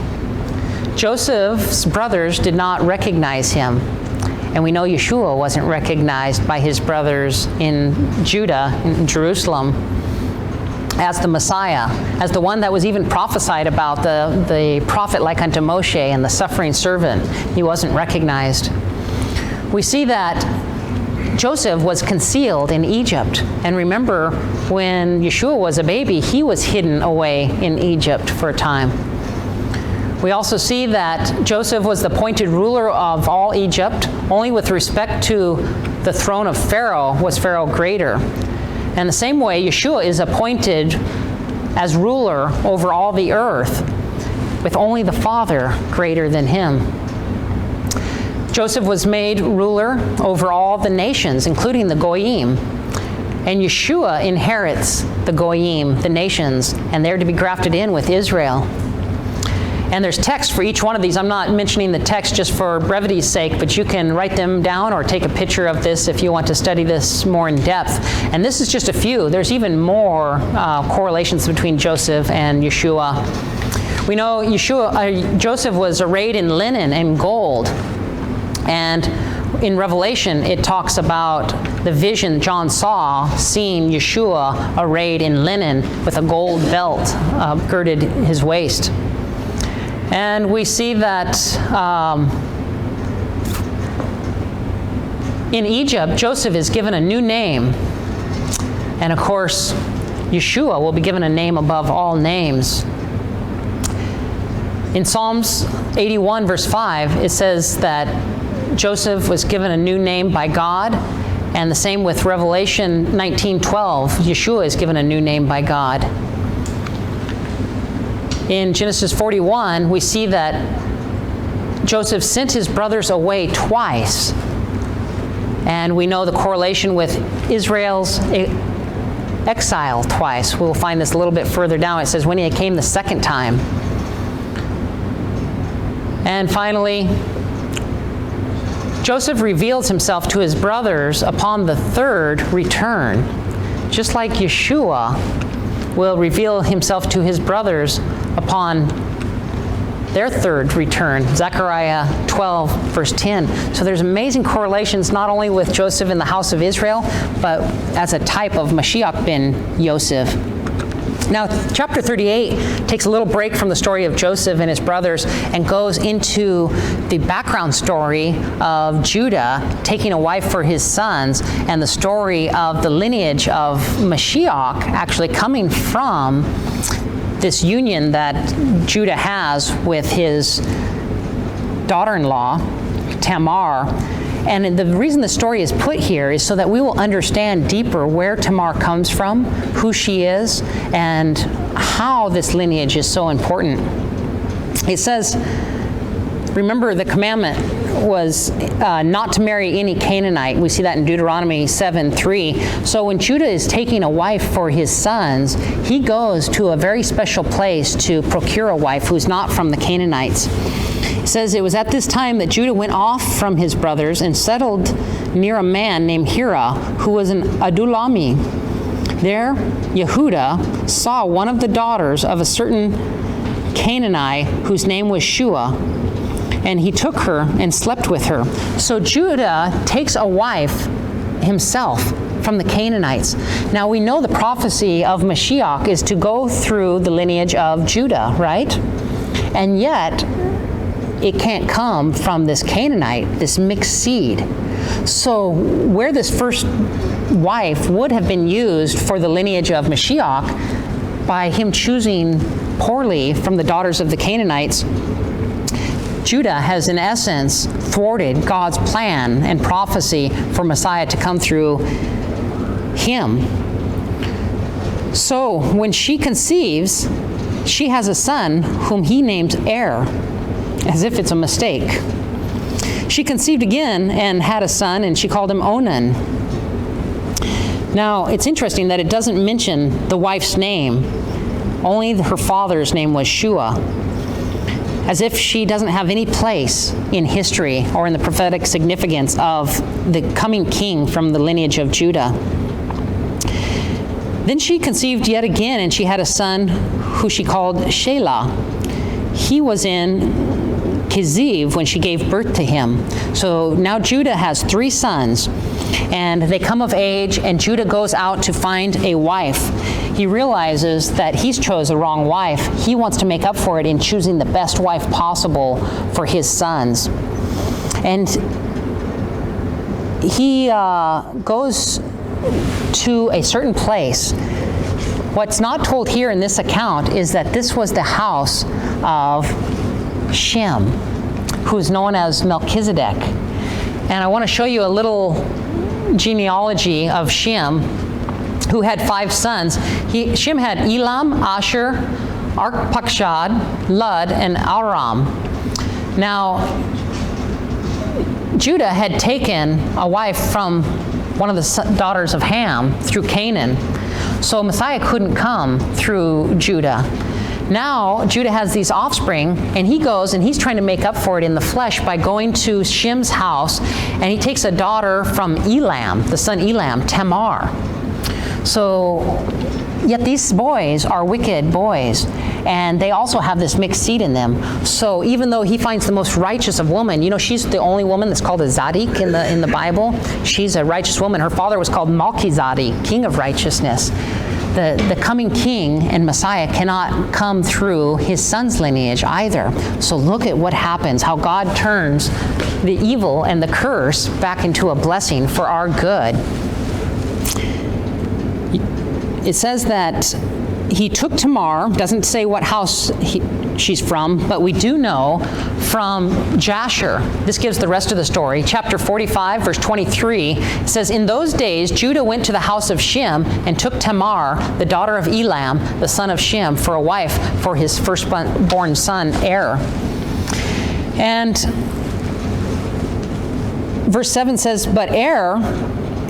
Joseph's brothers did not recognize him, and we know Yeshua wasn't recognized by his brothers in Judah, in Jerusalem, as the Messiah, as the one that was even prophesied about, the prophet like unto Moshe and the suffering servant. He wasn't recognized. We see that Joseph was concealed in Egypt. And remember, when Yeshua was a baby, he was hidden away in Egypt for a time. We also see that Joseph was the appointed ruler of all Egypt. Only with respect to the throne of Pharaoh was Pharaoh greater. And the same way, Yeshua is appointed as ruler over all the earth, with only the Father greater than him. Joseph was made ruler over all the nations, including the Goyim. And Yeshua inherits the Goyim, the nations, and they're to be grafted in with Israel. And there's text for each one of these. I'm not mentioning the text just for brevity's sake, but you can write them down or take a picture of this if you want to study this more in depth. And this is just a few. There's even more correlations between Joseph and Yeshua. We know Joseph was arrayed in linen and gold. And in Revelation, it talks about the vision John saw, seeing Yeshua arrayed in linen with a gold belt girded his waist. And we see that in Egypt, Joseph is given a new name. And of course, Yeshua will be given a name above all names. In Psalms 81, verse 5, it says that Joseph was given a new name by God. And the same with Revelation 19:12, Yeshua is given a new name by God. In Genesis 41, we see that Joseph sent his brothers away twice. And we know the correlation with Israel's exile twice. We'll find this a little bit further down. It says, when he came the second time. And finally, Joseph reveals himself to his brothers upon the third return, just like Yeshua will reveal himself to his brothers upon their third return, Zechariah 12, verse 10. So there's amazing correlations not only with Joseph in the house of Israel, but as a type of Mashiach ben Yosef. Now, chapter 38 takes a little break from the story of Joseph and his brothers and goes into the background story of Judah taking a wife for his sons and the story of the lineage of Mashiach actually coming from this union that Judah has with his daughter-in-law, Tamar. And the reason the story is put here is so that we will understand deeper where Tamar comes from, who she is, and how this lineage is so important. It says, remember the commandment was not to marry any Canaanite. We see that in Deuteronomy 7:3. So when Judah is taking a wife for his sons, he goes to a very special place to procure a wife who's not from the Canaanites. It says, it was at this time that Judah went off from his brothers and settled near a man named Hira, who was an Adulami. There, Yehuda saw one of the daughters of a certain Canaanite whose name was Shua, and he took her and slept with her. So Judah takes a wife himself from the Canaanites. Now we know the prophecy of Mashiach is to go through the lineage of Judah, right? And yet, it can't come from this Canaanite, this mixed seed. So where this first wife would have been used for the lineage of Mashiach, by him choosing poorly from the daughters of the Canaanites, Judah has in essence thwarted God's plan and prophecy for Messiah to come through him. So when she conceives, she has a son whom he names Er, as if it's a mistake. She conceived again and had a son, and she called him Onan. Now, it's interesting that it doesn't mention the wife's name. Only her father's name was Shua, as if she doesn't have any place in history or in the prophetic significance of the coming king from the lineage of Judah. Then she conceived yet again, and she had a son who she called Shelah. He was in Kiziv when she gave birth to him. So now Judah has 3 sons, and they come of age, and Judah goes out to find a wife. He realizes that he's chose the wrong wife. He wants to make up for it in choosing the best wife possible for his sons. And he goes to a certain place. What's not told here in this account is that this was the house of Shem, who is known as Melchizedek. And I want to show you a little genealogy of Shem, who had 5 sons. Shem had Elam, Asher, Arpachshad, Lud, and Aram. Now, Judah had taken a wife from one of the daughters of Ham through Canaan. So Messiah couldn't come through Judah. Now Judah has these offspring, and he goes and he's trying to make up for it in the flesh by going to Shem's house, and he takes a daughter from Elam, the son Elam, Tamar. So, yet these boys are wicked boys, and they also have this mixed seed in them. So even though he finds the most righteous of women, you know, she's the only woman that's called a Zaddik in the Bible. She's a righteous woman. Her father was called Melchizedek, king of righteousness. The coming king and Messiah cannot come through his son's lineage either. So look at what happens, how God turns the evil and the curse back into a blessing for our good. It says that he took Tamar, doesn't say what house she's from, but we do know from Jasher. This gives the rest of the story. Chapter 45, verse 23, it says, "In those days Judah went to the house of Shem and took Tamar, the daughter of Elam, the son of Shem, for a wife for his firstborn son, Er." And verse 7 says, "But Er,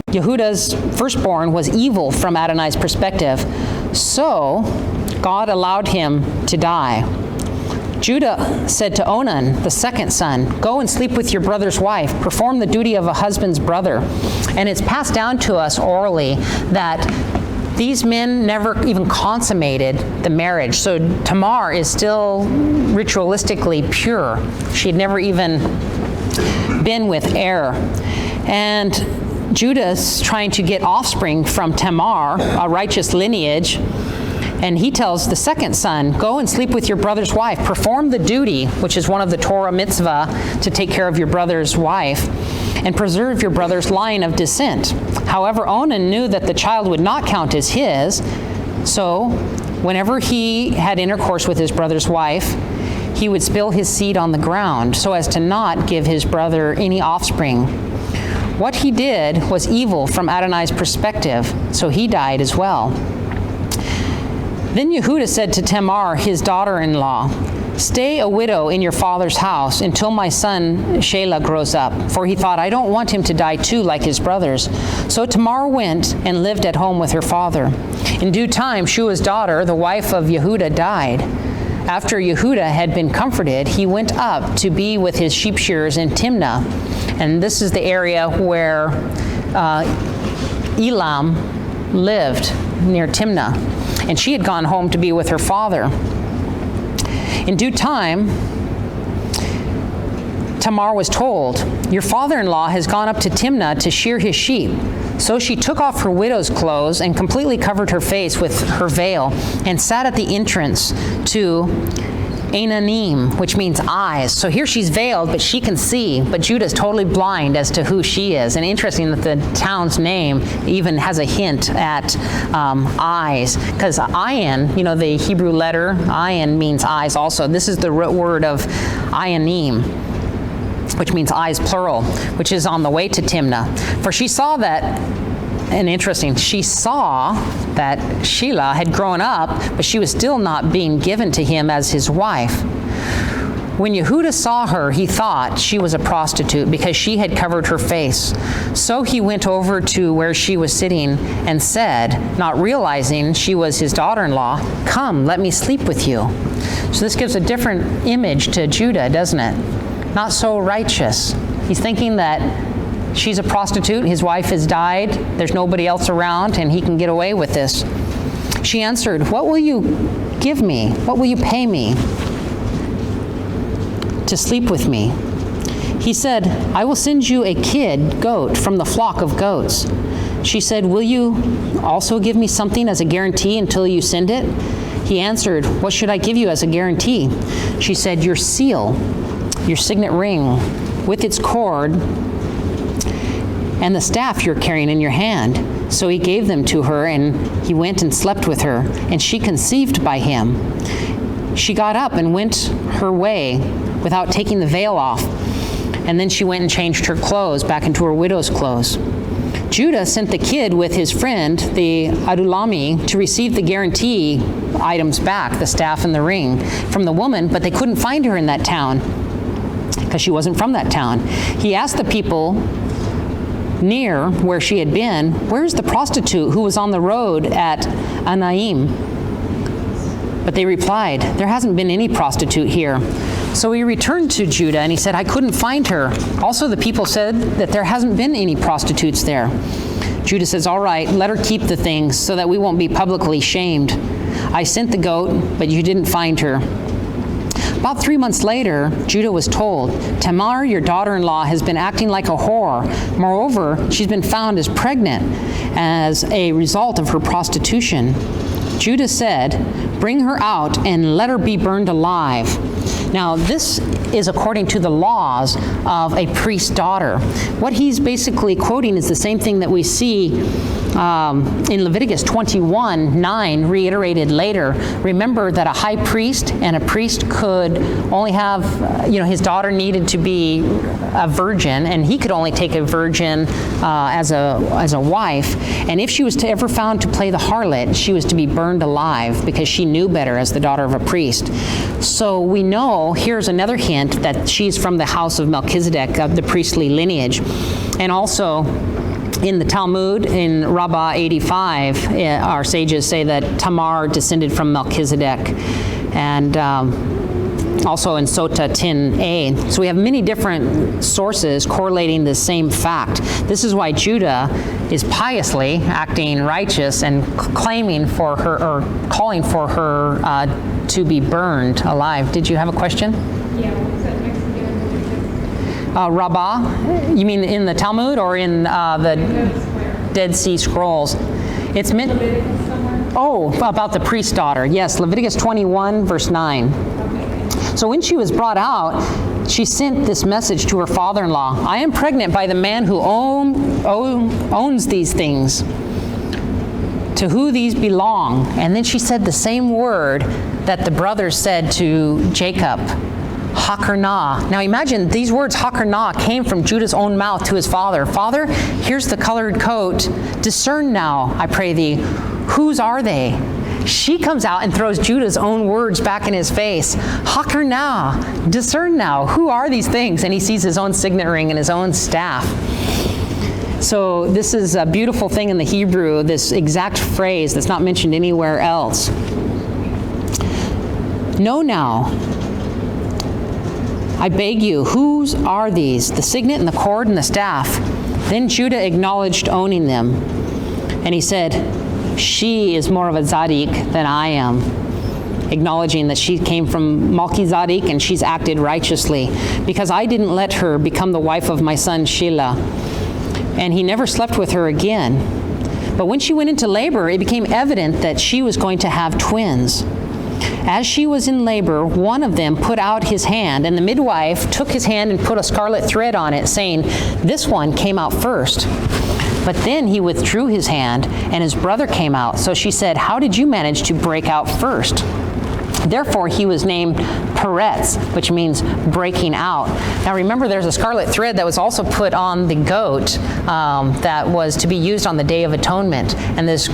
Yehuda's firstborn, was evil from Adonai's perspective, so God allowed him to die. Judah said to Onan, the second son, 'Go and sleep with your brother's wife. Perform the duty of a husband's brother.'" And it's passed down to us orally that these men never even consummated the marriage. So Tamar is still ritualistically pure. She had never even been with Er. And Judah's trying to get offspring from Tamar, a righteous lineage, and he tells the second son, "Go and sleep with your brother's wife. Perform the duty," which is one of the Torah mitzvah, to take care of your brother's wife, "and preserve your brother's line of descent." However, Onan knew that the child would not count as his, so whenever he had intercourse with his brother's wife, he would spill his seed on the ground so as to not give his brother any offspring. What he did was evil from Adonai's perspective, so he died as well. Then Yehuda said to Tamar, his daughter-in-law, "Stay a widow in your father's house until my son Shelah grows up," for he thought, "I don't want him to die too like his brothers." So Tamar went and lived at home with her father. In due time, Shua's daughter, the wife of Yehuda, died. After Yehuda had been comforted, he went up to be with his sheep shearers in Timnah. And this is the area where Elam lived, near Timnah. And she had gone home to be with her father. In due time, Tamar was told, "Your father-in-law has gone up to Timnah to shear his sheep." So she took off her widow's clothes and completely covered her face with her veil and sat at the entrance to Einanim, which means eyes. So here she's veiled, but she can see, but Judah's totally blind as to who she is. And interesting that the town's name even has a hint at eyes, because ayin, you know, the Hebrew letter ayin means eyes also. This is the root word of ayanim, which means eyes plural, which is on the way to Timnah. For she saw that, and interesting, she saw that Shelah had grown up, but she was still not being given to him as his wife. When Yehuda saw her, he thought she was a prostitute because she had covered her face. So he went over to where she was sitting and said, not realizing she was his daughter-in-law, "Come, let me sleep with you." So this gives a different image to Judah, doesn't it? Not so righteous. He's thinking that she's a prostitute, his wife has died, there's nobody else around, and he can get away with this. She answered, "What will you give me? What will you pay me to sleep with me?" He said, "I will send you a kid goat from the flock of goats." She said, "Will you also give me something as a guarantee until you send it?" He answered, "What should I give you as a guarantee?" She said, "Your seal, your signet ring with its cord, and the staff you're carrying in your hand." So he gave them to her, and he went and slept with her, and she conceived by him. She got up and went her way without taking the veil off, and then she went and changed her clothes back into her widow's clothes. Judah sent the kid with his friend, the Adulami, to receive the guarantee items back, the staff and the ring, from the woman, but they couldn't find her in that town because she wasn't from that town. He asked the people near where she had been, "Where's the prostitute who was on the road at Anaim?" But they replied, "There hasn't been any prostitute here." So he returned to Judah and he said, "I couldn't find her." Also, the people said that there hasn't been any prostitutes there. Judah says, "All right, let her keep the things so that we won't be publicly shamed. I sent the goat, but you didn't find her." About 3 months later, Judah was told, "Tamar, your daughter-in-law, has been acting like a whore. Moreover, she's been found as pregnant as a result of her prostitution." Judah said, "Bring her out and let her be burned alive." Now, this is according to the laws of a priest's daughter. What he's basically quoting is the same thing that we see in Leviticus 21:9, reiterated later. Remember that a high priest and a priest could only have, his daughter needed to be a virgin, and he could only take a virgin as a wife. And if she was ever found to play the harlot, she was to be burned alive because she knew better as the daughter of a priest. So we know, here's another hint, that she's from the house of Melchizedek, of the priestly lineage. And also, in the Talmud, in Rabbah 85, our sages say that Tamar descended from Melchizedek, and also in Sota 10a. So we have many different sources correlating the same fact. This is why Judah is piously acting righteous and claiming for her, or calling for her to be burned alive. Did you have a question? Yeah, what was that next again? Rabbah, you mean in the Talmud or in the Dead Sea Scrolls? It's meant. Leviticus somewhere? Oh, about the priest's daughter. Yes, Leviticus 21, verse 9. So when she was brought out, she sent this message to her father-in-law: "I am pregnant by the man who owns these things, to who these belong." And then she said the same word that the brothers said to Jacob, Hakarnah. Now imagine these words, Hakarnah, came from Judah's own mouth to his father. "Father, here's the colored coat. Discern now, I pray thee, whose are they?" She comes out and throws Judah's own words back in his face. Hakarnah, discern now, who are these things? And he sees his own signet ring and his own staff. So this is a beautiful thing in the Hebrew, this exact phrase that's not mentioned anywhere else. "Know now, I beg you, whose are these? The signet and the cord and the staff." Then Judah acknowledged owning them. And he said, "She is more of a tzaddik than I am," acknowledging that she came from Melchizedek and she's acted righteously, "because I didn't let her become the wife of my son Shelah." And he never slept with her again. But when she went into labor, it became evident that she was going to have twins. As she was in labor, one of them put out his hand, and the midwife took his hand and put a scarlet thread on it, saying, "This one came out first." But then he withdrew his hand, and his brother came out. So she said, "How did you manage to break out first?" Therefore, he was named Peretz, which means breaking out. Now remember, there's a scarlet thread that was also put on the goat that was to be used on the Day of Atonement. And this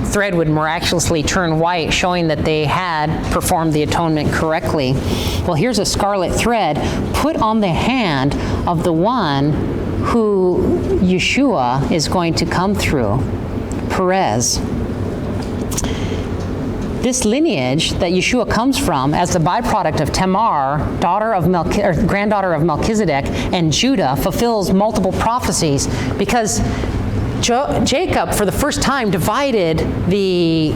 thread would miraculously turn white, showing that they had performed the atonement correctly. Well, here's a scarlet thread put on the hand of the one who Yeshua is going to come through, Perez. This lineage that Yeshua comes from as the byproduct of Tamar, granddaughter of Melchizedek, and Judah, fulfills multiple prophecies, because Jacob, for the first time, divided the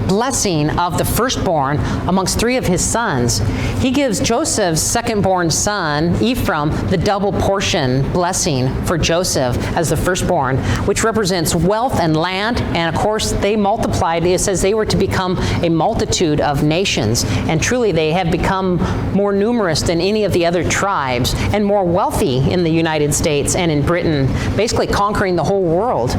blessing of the firstborn amongst three of his sons. He gives Joseph's second-born son, Ephraim, the double portion blessing for Joseph as the firstborn, which represents wealth and land. And of course, they multiplied. It says they were to become a multitude of nations. And truly, they have become more numerous than any of the other tribes and more wealthy in the United States and in Britain, basically conquering the whole world.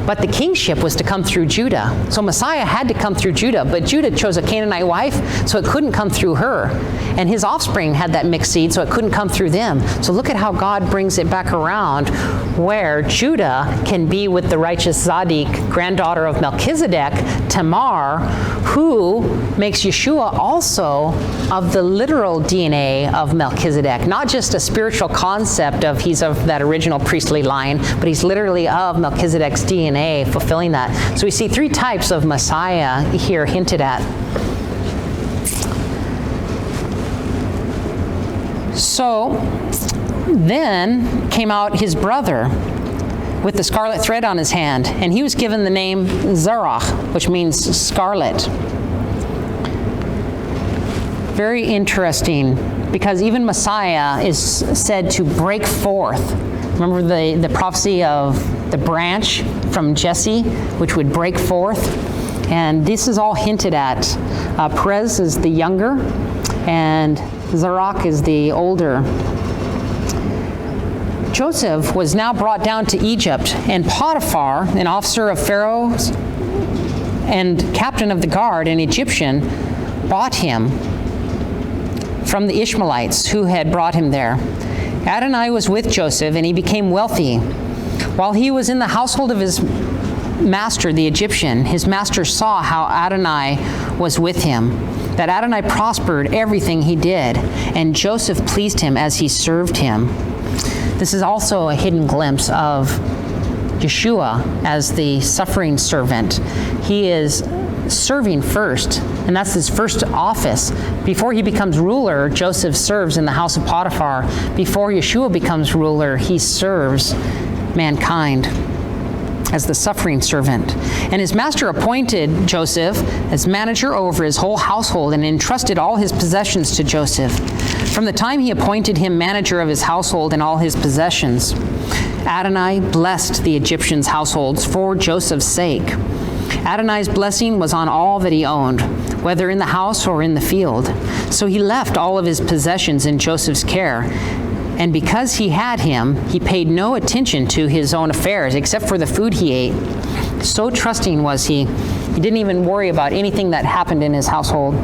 But the kingship was to come through Judah. So Messiah had to come through Judah, but Judah chose a Canaanite wife, so it couldn't come through her. And his offspring had that mixed seed, so it couldn't come through them. So look at how God brings it back around, where Judah can be with the righteous Tzaddik, granddaughter of Melchizedek, Tamar, who makes Yeshua also of the literal DNA of Melchizedek, not just a spiritual concept of he's of that original priestly line, but he's literally of Melchizedek's DNA. DNA fulfilling that. So we see three types of Messiah here hinted at. So then came out his brother with the scarlet thread on his hand, and he was given the name Zerach, which means scarlet. Very interesting, because even Messiah is said to break forth. Remember the prophecy of the branch from Jesse, which would break forth? And this is all hinted at. Perez is the younger, and Zerach is the older. Joseph was now brought down to Egypt, and Potiphar, an officer of Pharaoh's and captain of the guard, an Egyptian, bought him from the Ishmaelites who had brought him there. Adonai was with Joseph, and he became wealthy. While he was in the household of his master, the Egyptian, his master saw how Adonai was with him, that Adonai prospered everything he did, and Joseph pleased him as he served him. This is also a hidden glimpse of Yeshua as the suffering servant. He is serving first, and that's his first office. Before he becomes ruler, Joseph serves in the house of Potiphar. Before Yeshua becomes ruler, he serves mankind as the suffering servant. And his master appointed Joseph as manager over his whole household and entrusted all his possessions to Joseph. From the time he appointed him manager of his household and all his possessions, Adonai blessed the Egyptians' households for Joseph's sake. Adonai's blessing was on all that he owned, whether in the house or in the field. So he left all of his possessions in Joseph's care. And because he had him, he paid no attention to his own affairs except for the food he ate. So trusting was he didn't even worry about anything that happened in his household.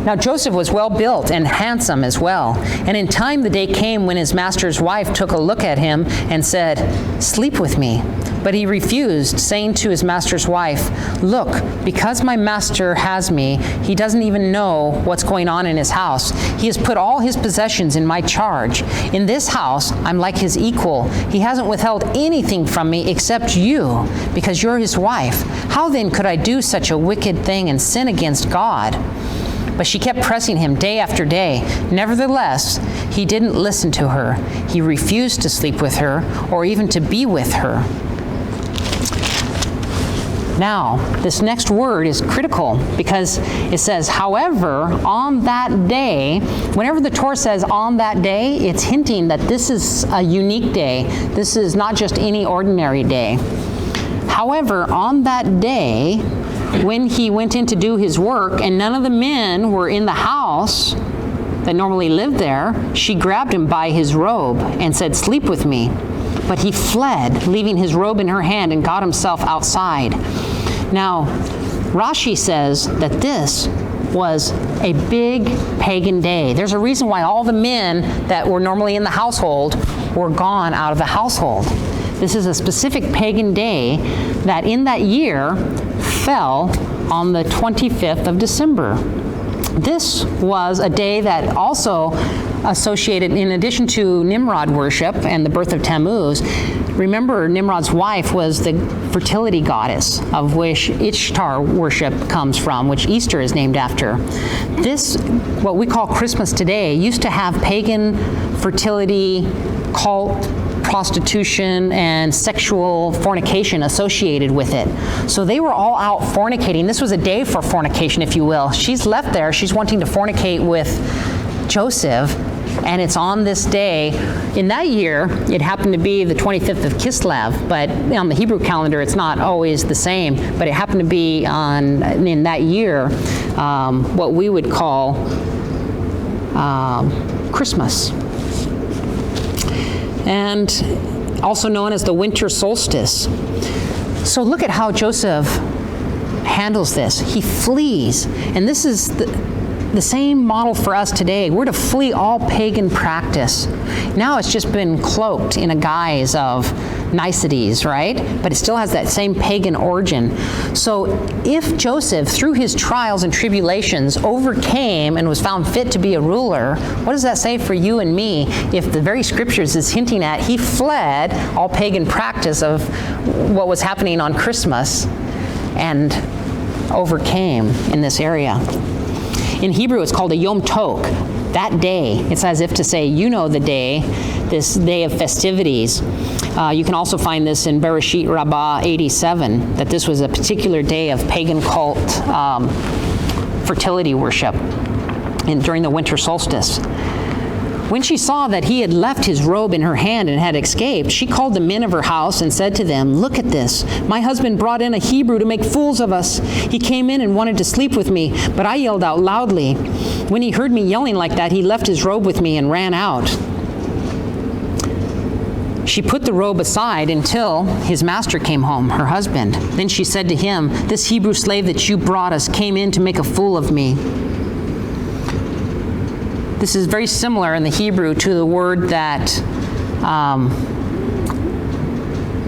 Now Joseph was well built and handsome as well. And in time the day came when his master's wife took a look at him and said, "Sleep with me." But he refused, saying to his master's wife, "Look, because my master has me, he doesn't even know what's going on in his house. He has put all his possessions in my charge. In this house, I'm like his equal. He hasn't withheld anything from me except you, because you're his wife. How then could I do such a wicked thing and sin against God?" But she kept pressing him day after day. Nevertheless, he didn't listen to her. He refused to sleep with her or even to be with her. Now, this next word is critical because it says, however, on that day. Whenever the Torah says on that day, it's hinting that this is a unique day. This is not just any ordinary day. However, on that day, when he went in to do his work and none of the men were in the house that normally lived there, she grabbed him by his robe and said, "Sleep with me." But he fled, leaving his robe in her hand, and got himself outside. Now, Rashi says that this was a big pagan day. There's a reason why all the men that were normally in the household were gone out of the household. This is a specific pagan day that in that year fell on the 25th of December. This was a day that also associated, in addition to Nimrod worship and the birth of Tammuz, remember Nimrod's wife was the fertility goddess of which Ishtar worship comes from, which Easter is named after. This, what we call Christmas today, used to have pagan fertility, cult, prostitution, and sexual fornication associated with it. So they were all out fornicating. This was a day for fornication, if you will. She's left there. She's wanting to fornicate with Joseph, and it's on this day. In that year, it happened to be the 25th of Kislev, but on the Hebrew calendar, it's not always the same. But it happened to be in that year what we would call Christmas, and also known as the winter solstice. So look at how Joseph handles this. He flees, and this is the same model for us today. We're to flee all pagan practice. Now it's just been cloaked in a guise of niceties, right? But it still has that same pagan origin. So if Joseph, through his trials and tribulations, overcame and was found fit to be a ruler, what does that say for you and me if the very scriptures is hinting at he fled all pagan practice of what was happening on Christmas and overcame in this area? In Hebrew, it's called a Yom Tov. That day, it's as if to say, you know the day, this day of festivities. You can also find this in Bereshit Rabbah 87, that this was a particular day of pagan cult fertility worship during the winter solstice. When she saw that he had left his robe in her hand and had escaped, she called the men of her house and said to them, "Look at this. My husband brought in a Hebrew to make fools of us. He came in and wanted to sleep with me, but I yelled out loudly. When he heard me yelling like that, he left his robe with me and ran out." She put the robe aside until his master came home, her husband. Then she said to him, "This Hebrew slave that you brought us came in to make a fool of me." This is very similar in the Hebrew to the word that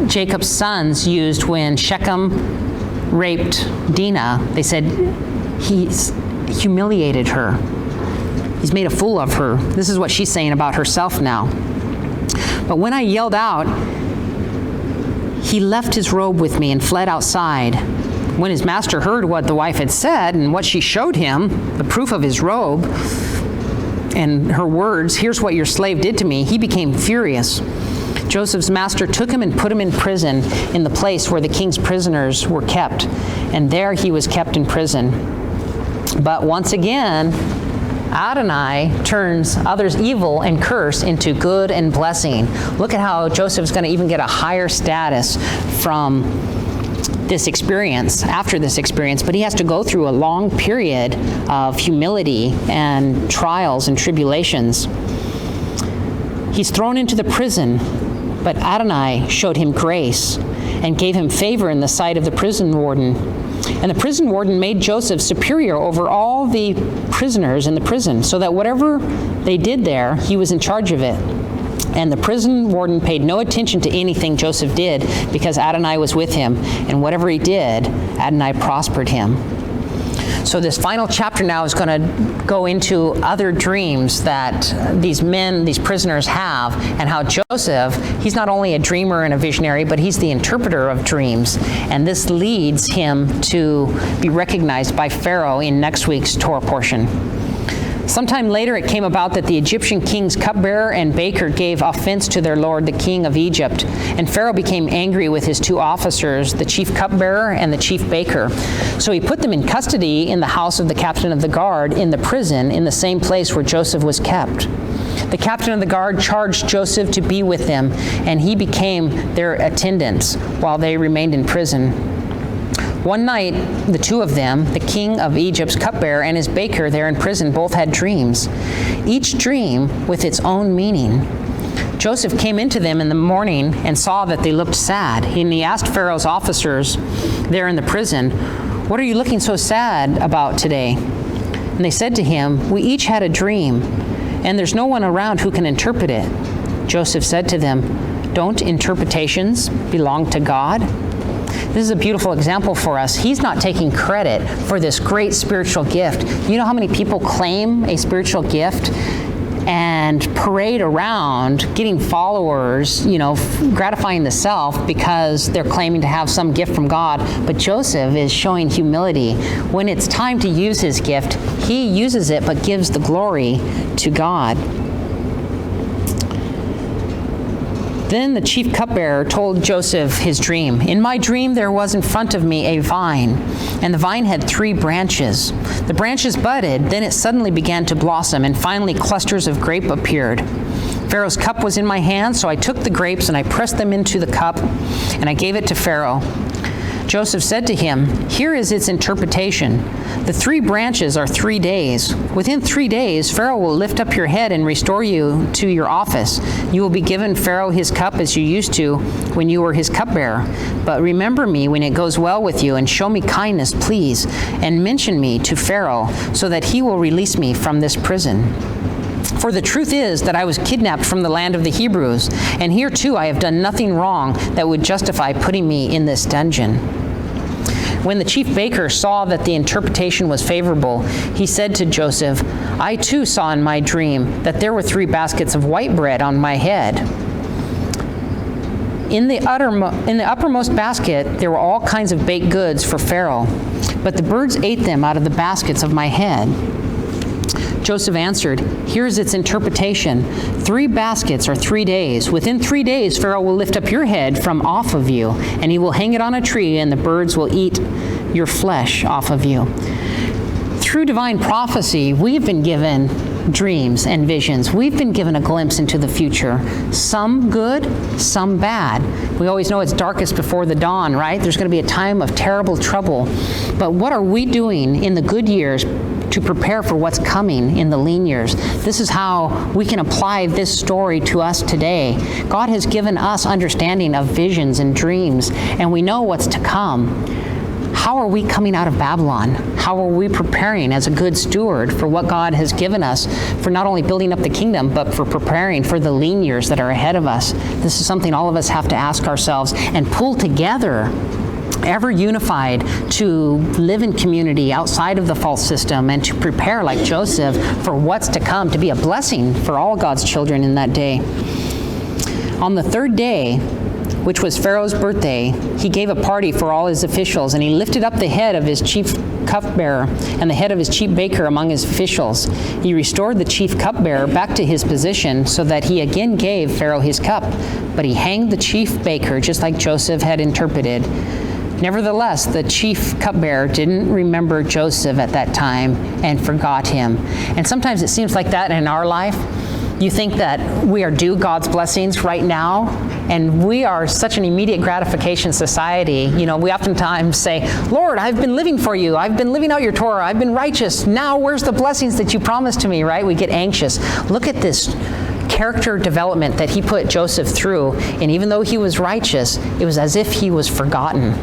Jacob's sons used when Shechem raped Dinah. They said, he's humiliated her. He's made a fool of her. This is what she's saying about herself now. But when I yelled out, he left his robe with me and fled outside. When his master heard what the wife had said and what she showed him, the proof of his robe, and her words, "Here's what your slave did to me," he became furious. Joseph's master took him and put him in prison in the place where the king's prisoners were kept, and there he was kept in prison. But once again, Adonai turns others' evil and curse into good and blessing. Look at how Joseph's going to even get a higher status from this experience, after this experience, but he has to go through a long period of humility and trials and tribulations. He's thrown into the prison, but Adonai showed him grace and gave him favor in the sight of the prison warden. And the prison warden made Joseph superior over all the prisoners in the prison, so that whatever they did there, he was in charge of it. And the prison warden paid no attention to anything Joseph did because Adonai was with him. And whatever he did, Adonai prospered him. So this final chapter now is going to go into other dreams that these men, these prisoners have, and how Joseph, he's not only a dreamer and a visionary, but he's the interpreter of dreams. And this leads him to be recognized by Pharaoh in next week's Torah portion. Sometime later, it came about that the Egyptian king's cupbearer and baker gave offense to their lord, the king of Egypt. And Pharaoh became angry with his two officers, the chief cupbearer and the chief baker. So he put them in custody in the house of the captain of the guard in the prison, in the same place where Joseph was kept. The captain of the guard charged Joseph to be with them, and he became their attendants while they remained in prison. One night, the two of them, the king of Egypt's cupbearer and his baker there in prison, both had dreams, each dream with its own meaning. Joseph came into them in the morning and saw that they looked sad. And he asked Pharaoh's officers there in the prison, "What are you looking so sad about today?" And they said to him, "We each had a dream, and there's no one around who can interpret it." Joseph said to them, "Don't interpretations belong to God?" This is a beautiful example for us. He's not taking credit for this great spiritual gift. You know how many people claim a spiritual gift and parade around getting followers, gratifying the self because they're claiming to have some gift from God. But Joseph is showing humility. When it's time to use his gift, he uses it but gives the glory to God. Then the chief cupbearer told Joseph his dream. "In my dream there was in front of me a vine, and the vine had 3 branches. The branches budded, then it suddenly began to blossom, and finally clusters of grape appeared. Pharaoh's cup was in my hand, so I took the grapes and I pressed them into the cup, and I gave it to Pharaoh. Joseph said to him, 'Here is its interpretation. The 3 branches are 3 days. Within 3 days, Pharaoh will lift up your head and restore you to your office. You will be given Pharaoh his cup as you used to when you were his cupbearer. But remember me when it goes well with you, and show me kindness, please, and mention me to Pharaoh so that he will release me from this prison.' For the truth is that I was kidnapped from the land of the Hebrews, and here too I have done nothing wrong that would justify putting me in this dungeon." When the chief baker saw that the interpretation was favorable, he said to Joseph, "I too saw in my dream that there were 3 baskets of white bread on my head. In the uppermost basket there were all kinds of baked goods for Pharaoh, but the birds ate them out of the baskets of my head." Joseph answered, "Here is its interpretation. 3 baskets are 3 days. Within 3 days, Pharaoh will lift up your head from off of you, and he will hang it on a tree, and the birds will eat your flesh off of you." Through divine prophecy, we've been given dreams and visions. We've been given a glimpse into the future. Some good, some bad. We always know it's darkest before the dawn, right? There's going to be a time of terrible trouble. But what are we doing in the good years to prepare for what's coming in the lean years? This is how we can apply this story to us today. God has given us understanding of visions and dreams, and we know what's to come. How are we coming out of Babylon? How are we preparing as a good steward for what God has given us for not only building up the kingdom, but for preparing for the lean years that are ahead of us? This is something all of us have to ask ourselves and pull together, ever unified, to live in community outside of the false system and to prepare like Joseph for what's to come, to be a blessing for all God's children in that day. On the 3rd day, which was Pharaoh's birthday, he gave a party for all his officials, and he lifted up the head of his chief cupbearer and the head of his chief baker among his officials. He restored the chief cupbearer back to his position so that he again gave Pharaoh his cup, but he hanged the chief baker just like Joseph had interpreted. Nevertheless, the chief cupbearer didn't remember Joseph at that time and forgot him. And sometimes it seems like that in our life. You think that we are due God's blessings right now, and we are such an immediate gratification society. You know, we oftentimes say, "Lord, I've been living for you. I've been living out your Torah. I've been righteous. Now where's the blessings that you promised to me," right? We get anxious. Look at this character development that he put Joseph through, and even though he was righteous, it was as if he was forgotten.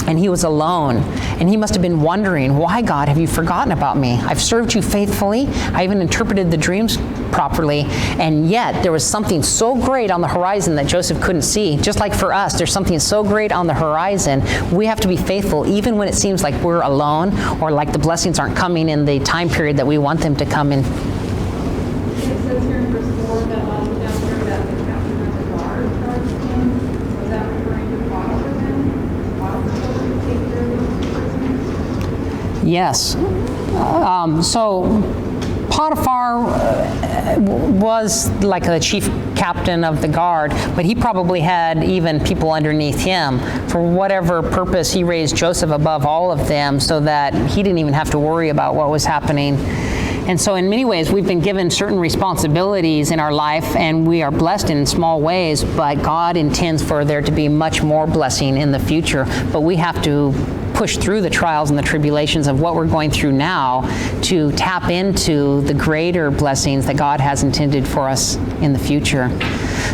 And he was alone. And he must have been wondering, "Why, God, have you forgotten about me? I've served you faithfully. I even interpreted the dreams properly." And yet there was something so great on the horizon that Joseph couldn't see. Just like for us, there's something so great on the horizon. We have to be faithful even when it seems like we're alone or like the blessings aren't coming in the time period that we want them to come in. It says here in verse 4 that down here that the captain of the guard charged him. Was that referring to Potiphar then? Potiphar take care of those prisoners? Yes. So Potiphar was like the chief captain of the guard, but he probably had even people underneath him. For whatever purpose, he raised Joseph above all of them so that he didn't even have to worry about what was happening. And so in many ways, we've been given certain responsibilities in our life, and we are blessed in small ways, but God intends for there to be much more blessing in the future. But we have to push through the trials and the tribulations of what we're going through now to tap into the greater blessings that God has intended for us in the future.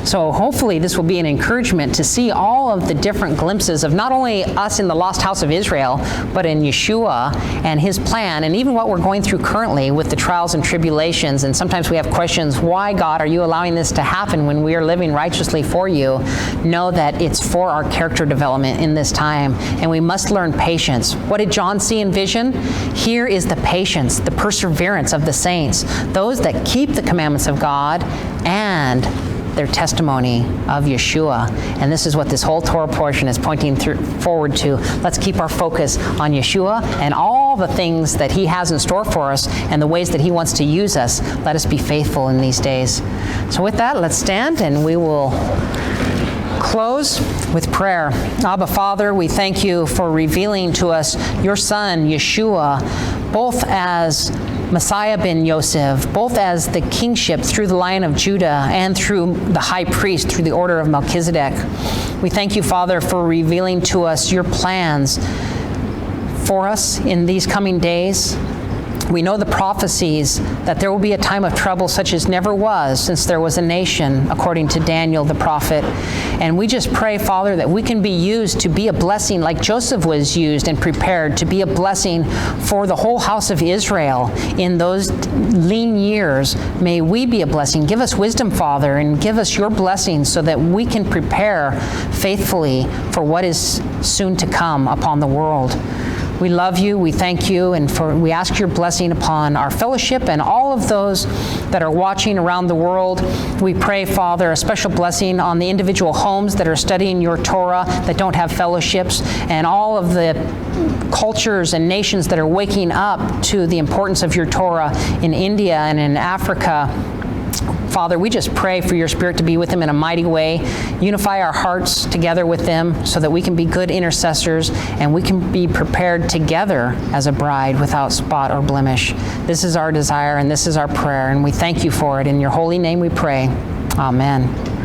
So hopefully this will be an encouragement to see all of the different glimpses of not only us in the lost house of Israel, but in Yeshua and his plan, and even what we're going through currently with the trials and tribulations. And sometimes we have questions, why, God, are you allowing this to happen when we are living righteously for you? Know that it's for our character development in this time, and we must learn patience. What did John see in vision? Here is the patience, the perseverance of the saints, those that keep the commandments of God and their testimony of Yeshua. And this is what this whole Torah portion is pointing forward to. Let's keep our focus on Yeshua and all the things that he has in store for us and the ways that he wants to use us. Let us be faithful in these days. So with that, let's stand and we will close with prayer. Abba, Father, we thank you for revealing to us your Son, Yeshua, both as Messiah ben Yosef, both as the kingship through the Lion of Judah and through the high priest, through the order of Melchizedek. We thank you, Father, for revealing to us your plans for us in these coming days. We know the prophecies that there will be a time of trouble such as never was since there was a nation, according to Daniel the prophet. And we just pray, Father, that we can be used to be a blessing like Joseph was used and prepared to be a blessing for the whole house of Israel in those lean years. May we be a blessing. Give us wisdom, Father, and give us your blessings so that we can prepare faithfully for what is soon to come upon the world. We love you, we thank you, and we ask your blessing upon our fellowship and all of those that are watching around the world. We pray, Father, a special blessing on the individual homes that are studying your Torah, that don't have fellowships, and all of the cultures and nations that are waking up to the importance of your Torah in India and in Africa. Father, we just pray for your Spirit to be with them in a mighty way. Unify our hearts together with them so that we can be good intercessors and we can be prepared together as a bride without spot or blemish. This is our desire and this is our prayer, and we thank you for it. In your holy name we pray. Amen.